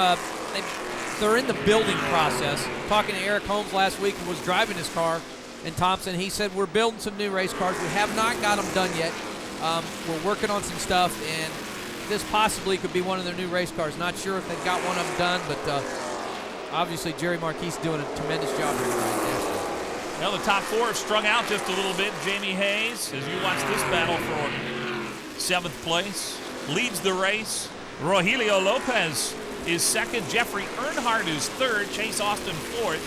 they're in the building process. Talking to Eric Holmes last week, who was driving his car in Thompson, he said, we're building some new race cars. We have not got them done yet. We're working on some stuff, and this possibly could be one of their new race cars. Not sure if they've got one of them done, but obviously Jerry Marquis is doing a tremendous job here tonight. Well, the top 4 have strung out just a little bit. Jamie Hayes, as you watch this battle for 7th place, leads the race. Rogelio Lopez is 2nd. Jeffrey Earnhardt is 3rd. Chase Austin 4th.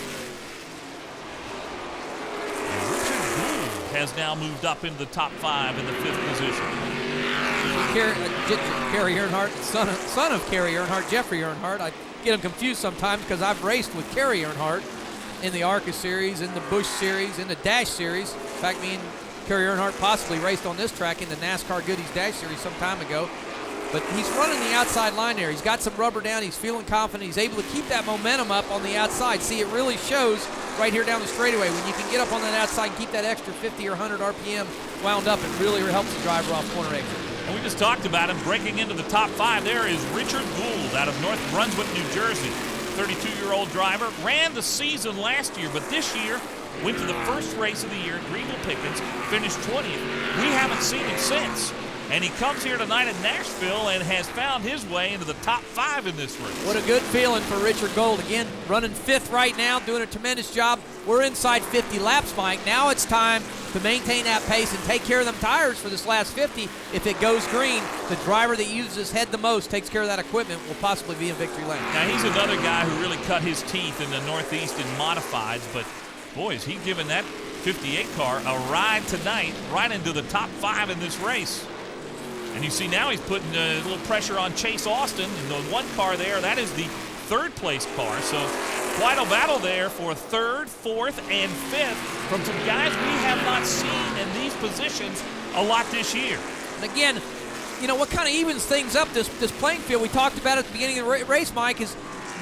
And Richard Gould has now moved up into the top 5 in the 5th position. Kerry Earnhardt, son of Kerry Earnhardt, Jeffrey Earnhardt. I get him confused sometimes because I've raced with Kerry Earnhardt in the ARCA Series, in the Busch Series, in the Dash Series. In fact, me and Kerry Earnhardt possibly raced on this track in the NASCAR Goodies Dash Series some time ago. But he's running the outside line there. He's got some rubber down. He's feeling confident. He's able to keep that momentum up on the outside. See, it really shows right here down the straightaway. When you can get up on that outside and keep that extra 50 or 100 RPM wound up, it really helps the driver off corner exit. And we just talked about him breaking into the top 5. There is Richard Gould out of North Brunswick, New Jersey. 32-year-old driver. Ran the season last year, but this year went to the first race of the year at Greenville Pickens, finished 20th. We haven't seen him since. And he comes here tonight at Nashville and has found his way into the top 5 in this race. What a good feeling for Richard Gould. Again, running 5th right now, doing a tremendous job. We're inside 50 laps, Mike. Now it's time to maintain that pace and take care of them tires for this last 50. If it goes green, the driver that uses his head the most, takes care of that equipment, will possibly be in victory lane. Now, he's another guy who really cut his teeth in the Northeast in modifieds, but boys, he's given that 58 car a ride tonight right into the top 5 in this race. And you see now he's putting a little pressure on Chase Austin. And the one car there, that is the 3rd place car. So quite a battle there for 3rd, 4th, and 5th from some guys we have not seen in these positions a lot this year. And again, you know, what kind of evens things up this playing field we talked about at the beginning of the race, Mike, is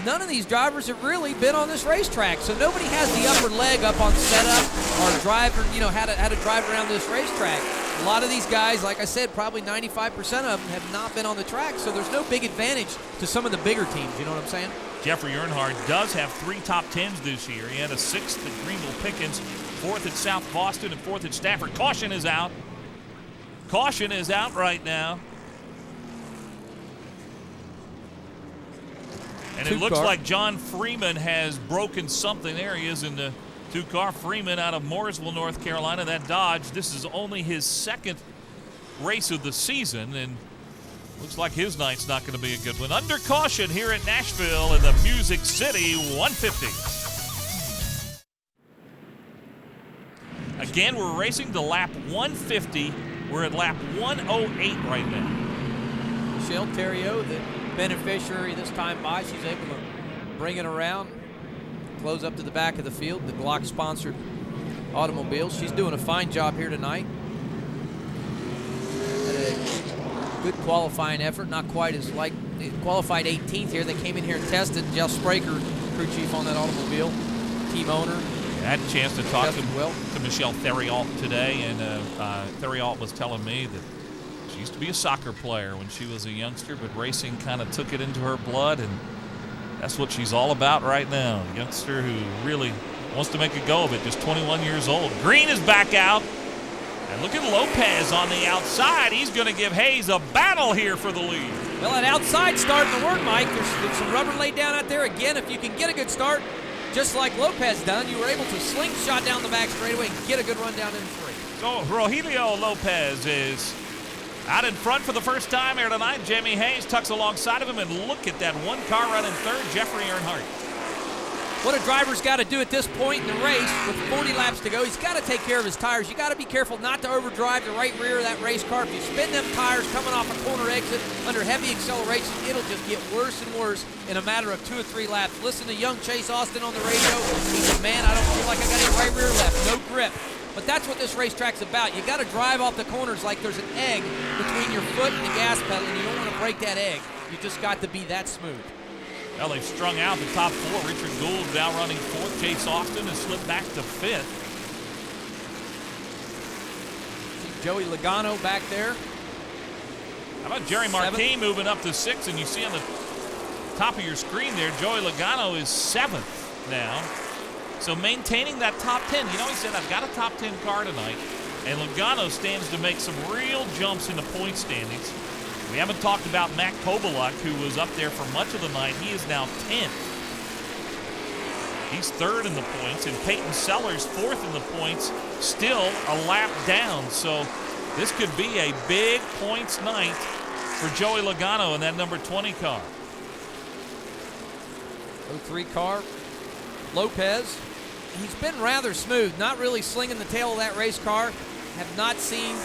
none of these drivers have really been on this racetrack. So nobody has the upper leg up on setup or driver, you know, how to drive around this racetrack. A lot of these guys, like I said, probably 95% of them have not been on the track, so there's no big advantage to some of the bigger teams, you know what I'm saying? Jeffrey Earnhardt does have 3 top 10s this year. He had a 6th at Greenville Pickens, 4th at South Boston, and 4th at Stafford. Caution is out. Caution is out right now. And it looks like John Freeman has broken something. There he is in the 2-car. Freeman out of Mooresville, North Carolina. That Dodge, this is only his 2nd race of the season, and looks like his night's not going to be a good one. Under caution here at Nashville in the Music City 150. Again, we're racing to lap 150. We're at lap 108 right now. Michelle Theriot, the beneficiary this time by, she's able to bring it around, close up to the back of the field, the Glock-sponsored automobile. She's doing a fine job here tonight. Had a good qualifying effort, not quite as like qualified 18th here. They came in here and tested. Jeff Spraker, crew chief on that automobile, team owner. I had a chance to talk to Michelle Theriot today, and Theriot was telling me that she used to be a soccer player when she was a youngster, but racing kind of took it into her blood, and that's what she's all about right now. A youngster who really wants to make a go of it, just 21 years old. Green is back out. And look at Lopez on the outside. He's going to give Hayes a battle here for the lead. Well, that outside starting to work, Mike. There's some rubber laid down out there. Again, if you can get a good start, just like Lopez done, you were able to slingshot down the back straightaway and get a good run down in 3. So Rogelio Lopez is Out in front for the first time here tonight, Jamie Hayes tucks alongside of him, and look at that one car running third, Jeffrey Earnhardt. What a driver's got to do at this point in the race with 40 laps to go, he's got to take care of his tires. You got to be careful not to overdrive the right rear of that race car. If you spin them tires coming off a corner exit under heavy acceleration, it'll just get worse and worse in a matter of 2 or 3 laps. Listen to young Chase Austin on the radio. He said, man, I don't feel like I got any right rear left, no grip. But that's what this racetrack's about. You got to drive off the corners like there's an egg between your foot and the gas pedal, and you don't want to break that egg. You just got to be that smooth. Well, they've strung out the top 4. Richard Gould now running 4th. Chase Austin has slipped back to 5th. See Joey Logano back there. How about Jerry Marquis moving up to 6th? And you see on the top of your screen there, Joey Logano is 7th now. So maintaining that top 10. You know, he said, I've got a top 10 car tonight. And Logano stands to make some real jumps in the point standings. We haven't talked about Matt Kobaluk, who was up there for much of the night. He is now 10th. He's 3rd in the points, and Peyton Sellers 4th in the points, still a lap down. So this could be a big points night for Joey Logano in that number 20 car. 03 car, Lopez. He's been rather smooth, not really slinging the tail of that race car. Have not seen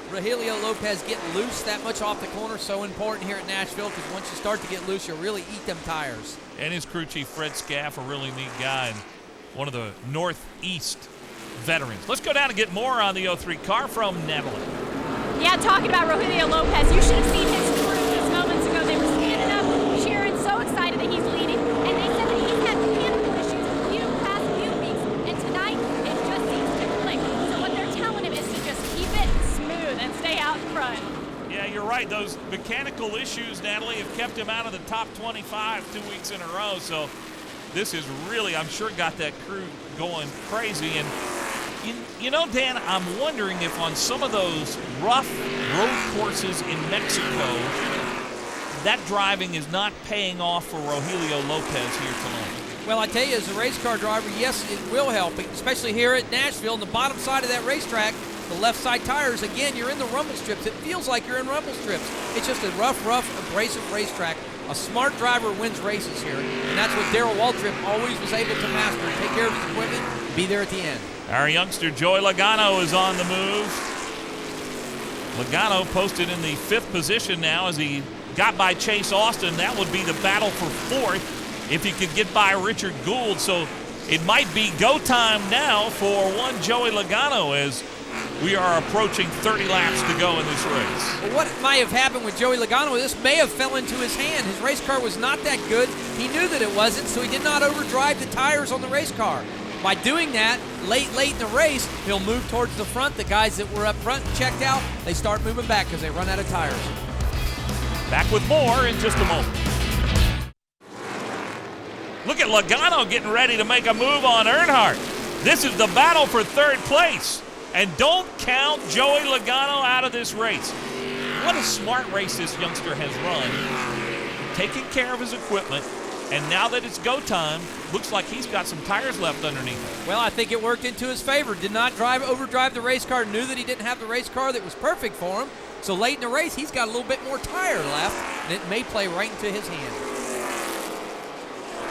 Rogelio Lopez get loose that much off the corner. So important here at Nashville, because once you start to get loose, you'll really eat them tires. And his crew chief, Fred Scaff, a really neat guy and one of the Northeast veterans. Let's go down and get more on the 03 car from Natalie. Yeah, talking about Rogelio Lopez, you should have seen his crew just moments ago. They were standing up, cheering, so excited that he's leading. And they said that he's had mechanical issues the past few weeks, and tonight it just seems to click. So what they're telling him is to just keep it smooth and stay out in front. Yeah, you're right. Those mechanical issues, Natalie, have kept him out of the top 25 2 weeks in a row. So this is really, I'm sure, got that crew going crazy. And you know, Dan, I'm wondering if on some of those rough road courses in Mexico, that driving is not paying off for Rogelio Lopez here tonight. Well, I tell you, as a race car driver, yes, it will help, especially here at Nashville. On the bottom side of that racetrack, the left side tires, again, you're in the rumble strips. It feels like you're in rumble strips. It's just a rough, abrasive racetrack. A smart driver wins races here, and that's what Darrell Waltrip always was able to master. Take care of his equipment, be there at the end. Our youngster Joey Logano is on the move. Logano posted in the 5th position now as he got by Chase Austin. That would be the battle for 4th if he could get by Richard Gould. So it might be go time now for one Joey Logano as we are approaching 30 laps to go in this race. Well, what might have happened with Joey Logano, this may have fell into his hand. His race car was not that good. He knew that it wasn't, so he did not overdrive the tires on the race car. By doing that, late in the race, he'll move towards the front. The guys that were up front and checked out, they start moving back because they run out of tires. Back with more in just a moment. Look at Logano getting ready to make a move on Earnhardt. This is the battle for 3rd place. And don't count Joey Logano out of this race. What a smart race this youngster has run, taking care of his equipment, and now that it's go time, looks like he's got some tires left underneath him. Well, I think it worked into his favor. Did not overdrive the race car, knew that he didn't have the race car that was perfect for him. So late in the race, he's got a little bit more tire left, and it may play right into his hand.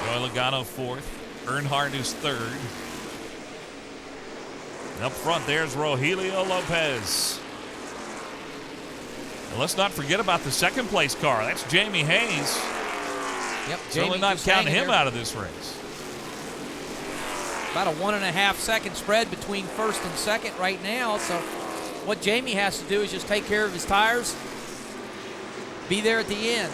Joey Logano 4th, Earnhardt is 3rd. And up front, there's Rogelio Lopez. And let's not forget about the 2nd place car. That's Jamie Hayes. Yep, certainly not counting him out of this race. About a 1.5 second spread between 1st and 2nd right now. So what Jamie has to do is just take care of his tires, be there at the end,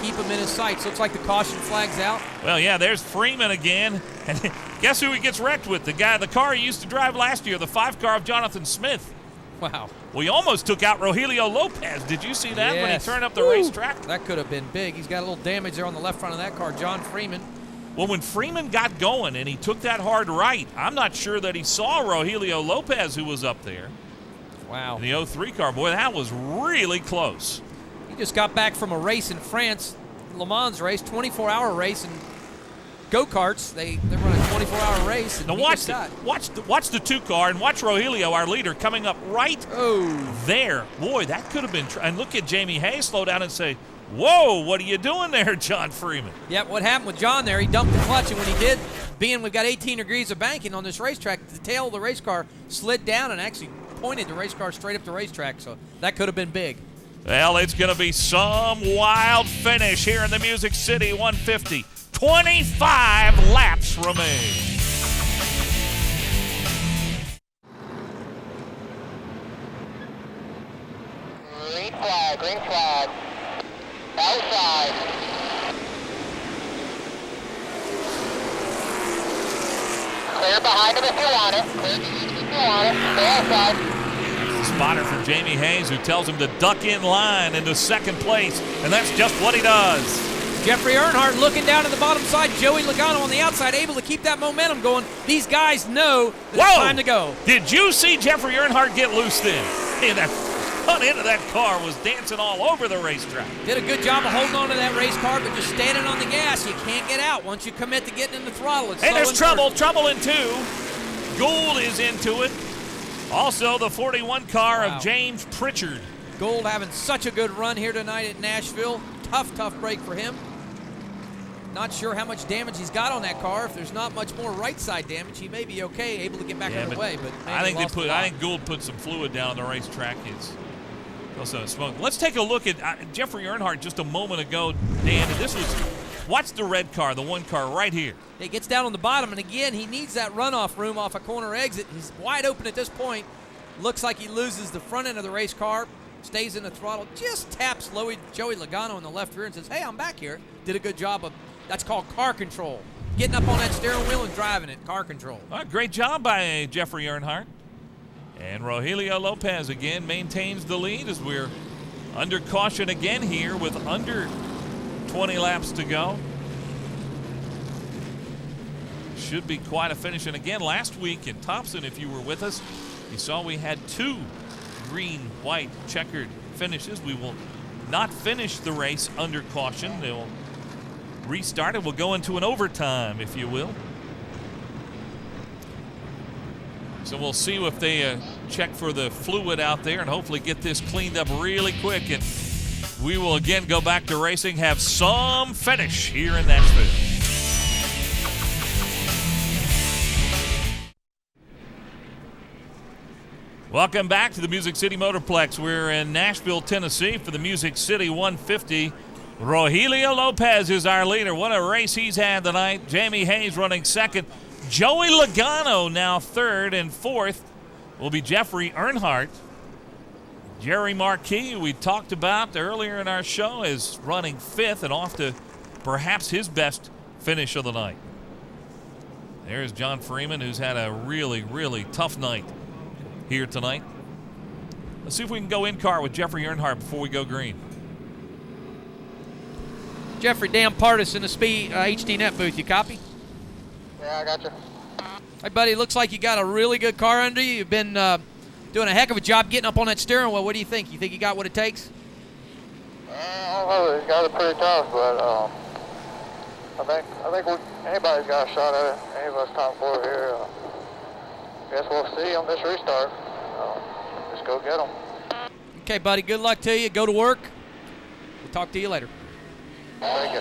keep him in his sights. Looks like the caution flag's out. Well, yeah, there's Freeman again. And guess who he gets wrecked with? The car he used to drive last year, the 5 car of Jonathan Smith. Wow. Well, he almost took out Rogelio Lopez. Did you see that when he turned up the Woo! Racetrack? That could have been big. He's got a little damage there on the left front of that car, John Freeman. Well, when Freeman got going and he took that hard right, I'm not sure that he saw Rogelio Lopez, who was up there. Wow. In the 03 car. Boy, that was really close. He just got back from a race in France, Le Mans race, 24-hour race, and go-karts. They run a 24-hour race. And now watch the 2 car and watch Rogelio, our leader, coming up right there. Boy, that could have been. And look at Jamie Hayes slow down and say, "Whoa, what are you doing there, John Freeman?" Yep, what happened with John there, he dumped the clutch, and when he did, being we've got 18 degrees of banking on this racetrack, the tail of the race car slid down and actually pointed the race car straight up the racetrack, so that could have been big. Well, it's going to be some wild finish here in the Music City 150. 25 laps remain. Green flag. Outside. Clear behind him if you want it. Stay outside. Spotter for Jamie Hayes, who tells him to duck in line into second place, and that's just what he does. Jeffrey Earnhardt looking down at the bottom side. Joey Logano on the outside, able to keep that momentum going. These guys know that it's time to go. Did you see Jeffrey Earnhardt get loose then? Hey, that front end of that car was dancing all over the racetrack. Did a good job of holding on to that race car, but just standing on the gas. You can't get out once you commit to getting in the throttle. Hey, there's trouble in 2. Gould is into it. Also, the 41 car of James Pritchard. Gould having such a good run here tonight at Nashville. Tough break for him. Not sure how much damage he's got on that car. If there's not much more right side damage, he may be okay, able to get back on the way. But I think Gould put some fluid down on the racetrack. It's also smoke. Let's take a look at Jeffrey Earnhardt just a moment ago, Dan. Watch the red car, the 1 car right here. It gets down on the bottom, and again, he needs that runoff room off a corner exit. He's wide open at this point. Looks like he loses the front end of the race car, stays in the throttle, just taps Joey Logano in the left rear and says, "Hey, I'm back here." Did a good job of, that's called car control. Getting up on that steering wheel and driving it, car control. Great job by Jeffrey Earnhardt. And Rogelio Lopez again maintains the lead as we're under caution again here with under 20 laps to go. Should be quite a finish. And again, last week in Thompson, if you were with us, you saw we had 2 green, white, checkered finishes. We will not finish the race under caution. They'll restart it. We'll go into an overtime, if you will. So we'll see if they check for the fluid out there and hopefully get this cleaned up really quick. And we will again go back to racing, have some finish here in Nashville. Welcome back to the Music City Motorplex. We're in Nashville, Tennessee for the Music City 150. Rogelio Lopez is our leader. What a race he's had tonight. Jamie Hayes running second. Joey Logano now third, and fourth will be Jeffrey Earnhardt. Jerry Marquis, who we talked about earlier in our show, is running fifth and off to perhaps his best finish of the night. There's John Freeman, who's had a really, really tough night here tonight. Let's see if we can go in car with Jeffrey Earnhardt before we go green. Jeffrey, Dan Partis in the Speed HDNet booth. You copy? Yeah, I got you. Hey, buddy, looks like you got a really good car under you. You've been doing a heck of a job getting up on that steering wheel. What do you think? You think you got what it takes? I don't know. These guys are pretty tough, but I think anybody's got a shot at it. Any of us top 4 here. Guess we'll see on this restart. Just go get them. Okay, buddy. Good luck to you. Go to work. We'll talk to you later. Thank you.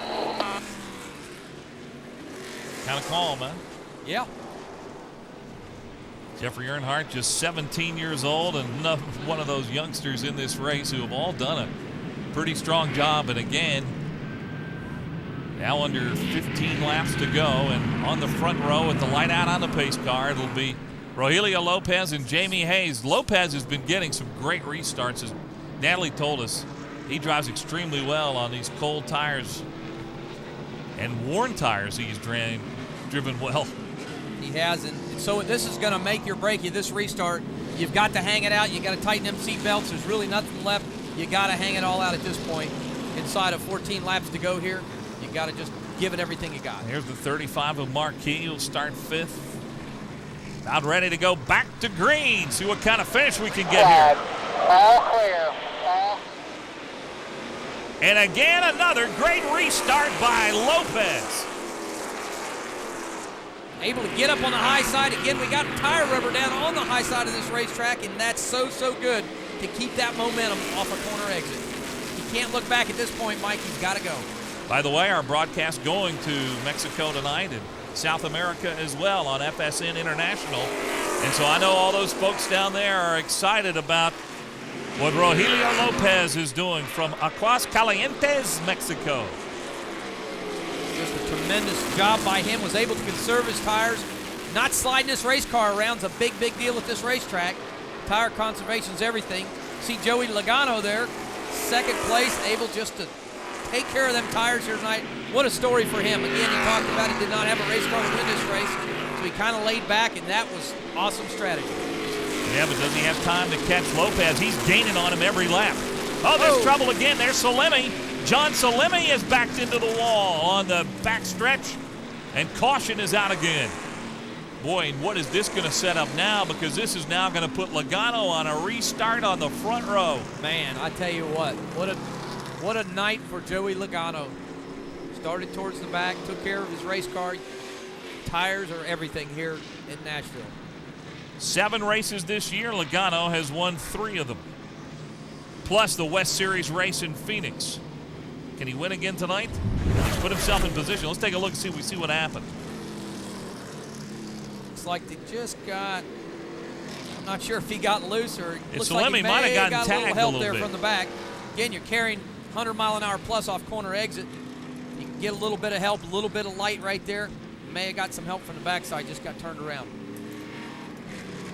Kind of calm, huh? Yeah. Jeffrey Earnhardt, just 17 years old, and one of those youngsters in this race who have all done a pretty strong job. And again, now under 15 laps to go, and on the front row with the light out on the pace car, it'll be Rogelio Lopez and Jamie Hayes. Lopez has been getting some great restarts. As Natalie told us, he drives extremely well on these cold tires and worn tires. He's driven well. He has, and so this is going to make or break you, this restart. You've got to hang it out. You got to tighten them seat belts. There's really nothing left. You got to hang it all out at this point. Inside of 14 laps to go here, you got to just give it everything you got. Here's the 35 of Marquis. He'll start fifth. About ready to go back to green. See what kind of finish we can get here. All clear. And again, another great restart by Lopez. able to get up on the high side. Again, we got tire rubber down on the high side of this racetrack, and that's so good to keep that momentum off a corner exit. He can't look back at this point, Mike. He's got to go. By the way, our broadcast going to Mexico tonight and South America as well on FSN International. And so I know all those folks down there are excited about what Rogelio Lopez is doing from Aguas Calientes, Mexico. Just a tremendous job by him. Was able to conserve his tires. Not sliding this race car around is a big deal at this racetrack. Tire conservation's everything. See Joey Logano there, second place, able just to take care of them tires here tonight. What a story for him. Again, he talked about he did not have a race car to win this race, so he kind of laid back, and that was awesome strategy. Yeah, but does he have time to catch Lopez? He's gaining on him every lap. Oh, there's trouble again. There's Salemi. John Salemi is backed into the wall on the back stretch, and caution is out again. Boy, and what is this going to set up now? Because this is now going to put Logano on a restart on the front row. Man, I tell you what a night for Joey Logano. Started towards the back, took care of his race car. Tires are everything here in Nashville. 7 races this year. Logano has won 3 of them. Plus the West Series race in Phoenix. Can he win again tonight? He's put himself in position. Let's take a look and see what happened. Looks like they just got, I'm not sure if he got loose or it looks like he might have gotten got tagged a little help a little there bit from the back. Again, you're carrying 100 mile an hour plus off corner exit. You can get a little bit of help, a little bit of light right there. May have got some help from the backside, just got turned around.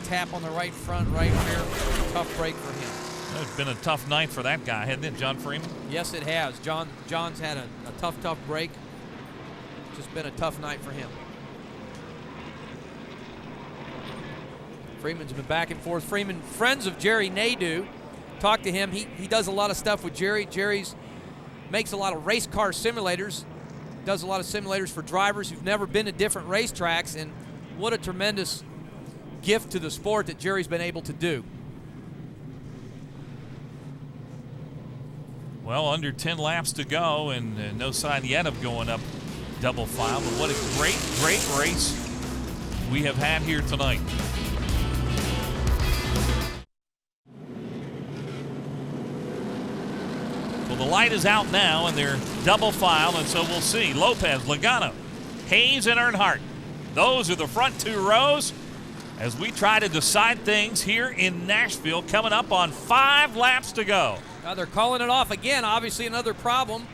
Tap on the right front right rear. Tough break for him. It's been a tough night for that guy, hasn't it, John Freeman? Yes, it has. John's had a tough break. Just been a tough night for him. Freeman's been back and forth. Freeman, friends of Jerry Nadeau, talked to him. He does a lot of stuff with Jerry. Jerry's makes a lot of race car simulators, does a lot of simulators for drivers who've never been to different racetracks, and what a tremendous gift to the sport that Jerry's been able to do. Well, under 10 laps to go, and no sign yet of going up double file, but what a great race we have had here tonight. Well, the light is out now, and they're double file, and so we'll see. Lopez, Logano, Hayes, and Earnhardt. Those are the front 2 rows as we try to decide things here in Nashville, coming up on 5 laps to go. Now they're calling it off again. Obviously another problem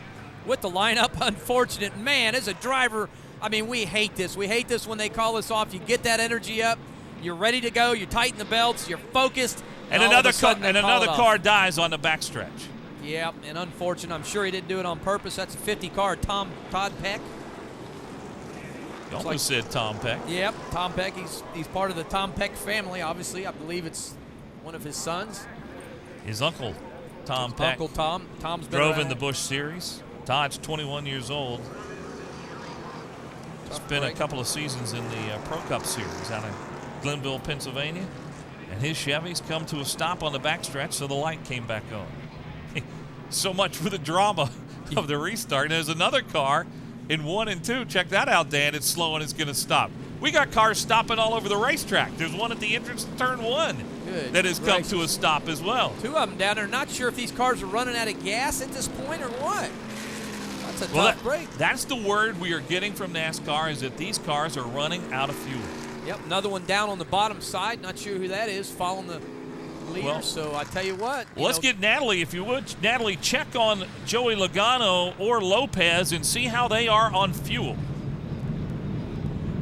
with the lineup. Unfortunate. Man, as a driver, I mean, we hate this. We hate this when they call us off. You get that energy up. You're ready to go. You tighten the belts. You're focused. And another car dies on the backstretch. Yeah, and unfortunate. I'm sure he didn't do it on purpose. That's a 50 car, Todd Peck. You almost said Tom Peck. Yep, Tom Peck. He's part of the Tom Peck family, obviously. I believe it's one of his sons. His uncle, Tom Peck. Uncle Tom. Tom's been drove around. in the Busch Series. Todd's 21 years old. Spent a couple of seasons in the Pro Cup Series out of Glenville, Pennsylvania. And his Chevy's come to a stop on the backstretch, so the light came back on. So much for the drama of the restart. And there's another car in 1 and 2. Check that out, Dan. It's slow and it's going to stop. We got cars stopping all over the racetrack. There's one at the entrance to turn 1 that has come to a stop as well. 2 of them down there. Not sure if these cars are running out of gas at this point or what. That's a tough break. That's the word we are getting from NASCAR, is that these cars are running out of fuel. Yep, another one down on the bottom side. Not sure who that is, following the leader. Well, so I tell you what. Let's get Natalie, if you would. Natalie, check on Joey Logano or Lopez and see how they are on fuel.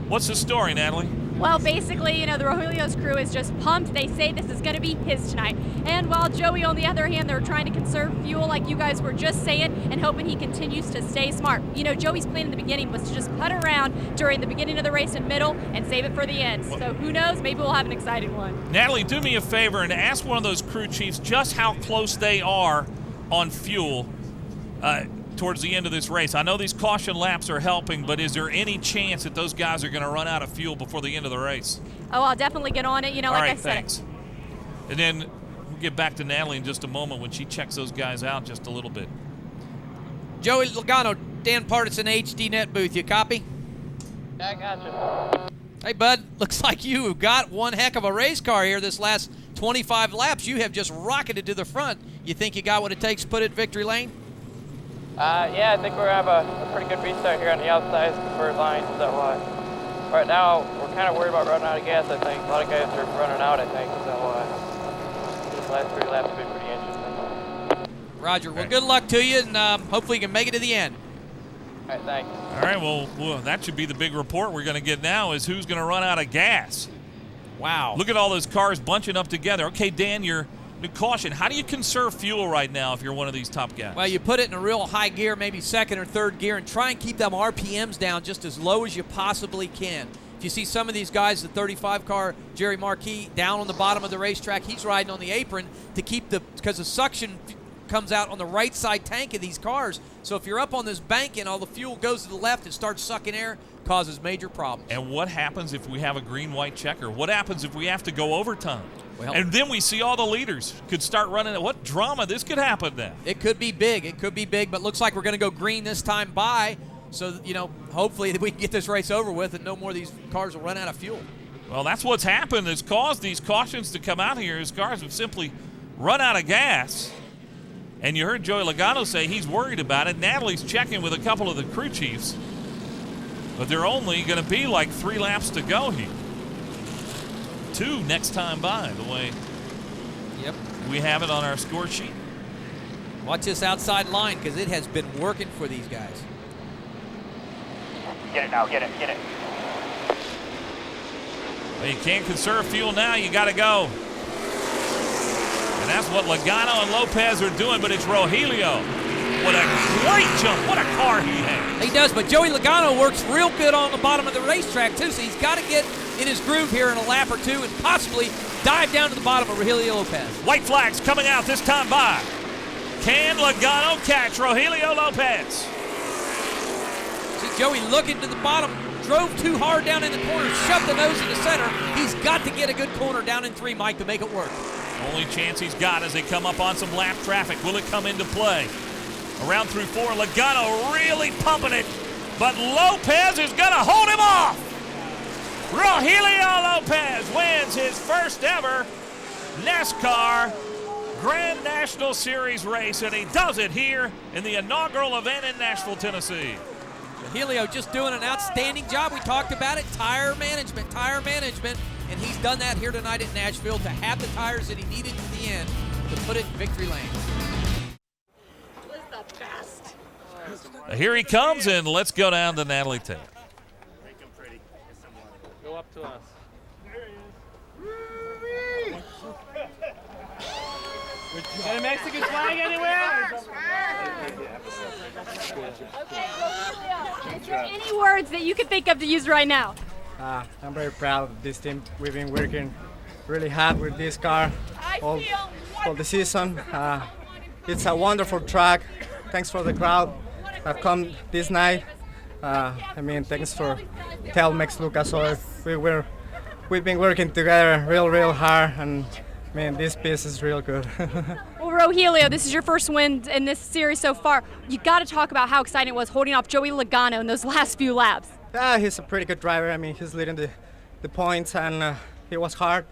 What's the story, Natalie? Well, basically, the Rogelio's crew is just pumped. They say this is going to be his tonight. And while Joey, on the other hand, they're trying to conserve fuel like you guys were just saying and hoping he continues to stay smart. Joey's plan in the beginning was to just putt around during the beginning of the race and middle and save it for the end. So who knows? Maybe we'll have an exciting one. Natalie, do me a favor and ask one of those crew chiefs just how close they are on fuel towards the end of this race. I know these caution laps are helping, but is there any chance that those guys are going to run out of fuel before the end of the race? Oh, I'll definitely get on it. All right, I said. Thanks. And then we'll get back to Natalie in just a moment when she checks those guys out just a little bit. Joey Logano, Dan Partisan, HD Net booth. You copy? Yeah, I got you. Hey, bud, looks like you got one heck of a race car here this last 25 laps. You have just rocketed to the front. You think you got what it takes to put it in victory lane? Yeah, I think we're going to have a pretty good restart here on the outside, preferred line. So right now, we're kind of worried about running out of gas, I think. A lot of guys are running out, I think. So these last 3 laps will be pretty interesting. Roger. Well, good luck to you, and hopefully you can make it to the end. All right, thanks. All right, well, that should be the big report we're going to get now is who's going to run out of gas. Wow. Look at all those cars bunching up together. Okay, Dan, you're caution. How do you conserve fuel right now if you're one of these top guys? Well, you put it in a real high gear, maybe second or third gear, and try and keep them RPMs down just as low as you possibly can. If you see some of these guys, the 35 car, Jerry Marquis, down on the bottom of the racetrack, he's riding on the apron to keep because the suction comes out on the right side tank of these cars. So if you're up on this bank and all the fuel goes to the left, it starts sucking air, causes major problems. And what happens if we have a green-white checker? What happens if we have to go overtime? Well, and then we see all the leaders could start running. What drama this could happen then? It could be big. It could be big, but looks like we're going to go green this time by. So, hopefully we can get this race over with and no more of these cars will run out of fuel. Well, that's what's happened. Has caused these cautions to come out here. His cars have simply run out of gas. And you heard Joey Logano say he's worried about it. Natalie's checking with a couple of the crew chiefs. But they're only going to be like 3 laps to go here. 2 next time by, the way we have it on our score sheet. Watch this outside line because it has been working for these guys. Get it now, get it. Well, you can't conserve fuel now. You got to go. And that's what Logano and Lopez are doing, but it's Rogelio. What a great jump. What a car he has. He does, but Joey Logano works real good on the bottom of the racetrack, too, so he's got to get in his groove here in a lap or 2 and possibly dive down to the bottom of Rogelio Lopez. White flags coming out this time by. Can Logano catch Rogelio Lopez? See Joey looking to the bottom, drove too hard down in the corner, shoved the nose in the center. He's got to get a good corner down in 3, Mike, to make it work. Only chance he's got as they come up on some lap traffic. Will it come into play? Around through 4, Logano really pumping it, but Lopez is going to hold him off. Rogelio Lopez wins his first ever NASCAR Grand National Series race, and he does it here in the inaugural event in Nashville, Tennessee. Rogelio just doing an outstanding job. We talked about it, tire management, and he's done that here tonight at Nashville to have the tires that he needed to the end to put it in victory lane. Here he comes, and let's go down to Natalie Taylor. Make him pretty. Go up to us. There he is. Got a Mexican flag anywhere? Okay, Rogelio, is there any words that you could think of to use right now? I'm very proud of this team. We've been working really hard with this car all the season. It's a wonderful track. Thanks for the crowd that come this night. Thanks for Telmex, Lucas Oil. We've been working together real hard, and this piece is real good. Well, Rogelio, this is your first win in this series so far. You got to talk about how exciting it was holding off Joey Logano in those last few laps. Yeah, he's a pretty good driver. He's leading the points, and he was hard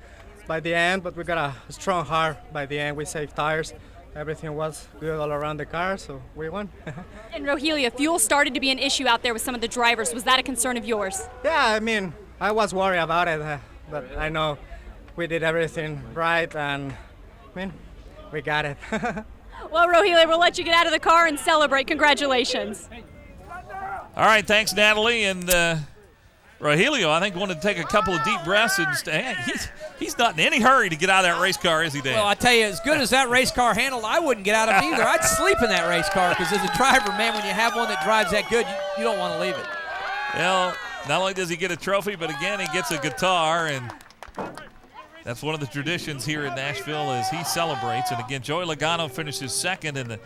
by the end, but we got a strong heart by the end. We saved tires. Everything was good all around the car, so we won. And Rogelio, fuel started to be an issue out there with some of the drivers. Was that a concern of yours? Yeah, I was worried about it, but I know we did everything right, and we got it. Well, Rogelio, we'll let you get out of the car and celebrate. Congratulations. All right, thanks, Natalie. And Rogelio, I think, wanted to take a couple of deep breaths and stay. He's not in any hurry to get out of that race car, is he, Dan? Well, I tell you, as good as that race car handled, I wouldn't get out of it either. I'd sleep in that race car because as a driver, man, when you have one that drives that good, you don't want to leave it. Well, not only does he get a trophy, but again, he gets a guitar, and that's one of the traditions here in Nashville as he celebrates. And again, Joey Logano finishes second, and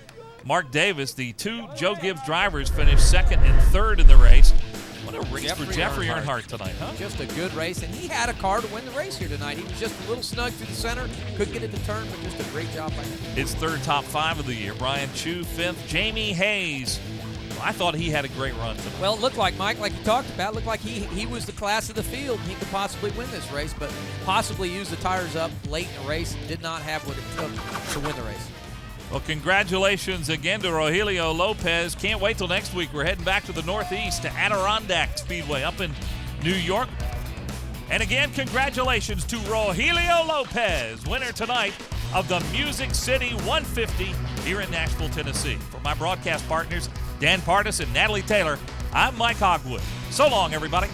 Mark Davis, the 2 Joe Gibbs drivers, finished second and third in the race. What a race for Jeffrey Earnhardt tonight, huh? Just a good race, and he had a car to win the race here tonight. He was just a little snug through the center, couldn't get it to turn, but just a great job by him. His 3rd top 5 of the year. Brian Chu, 5th. Jamie Hayes, I thought he had a great run tonight. Well, it looked like, Mike, like you talked about, looked like he was the class of the field. He could possibly win this race, but possibly use the tires up late in the race and did not have what it took to win the race. Well, congratulations again to Rogelio Lopez. Can't wait till next week. We're heading back to the Northeast to Adirondack Speedway up in New York. And again, congratulations to Rogelio Lopez, winner tonight of the Music City 150 here in Nashville, Tennessee. For my broadcast partners, Dan Pardis and Natalie Taylor, I'm Mike Hogwood. So long, everybody.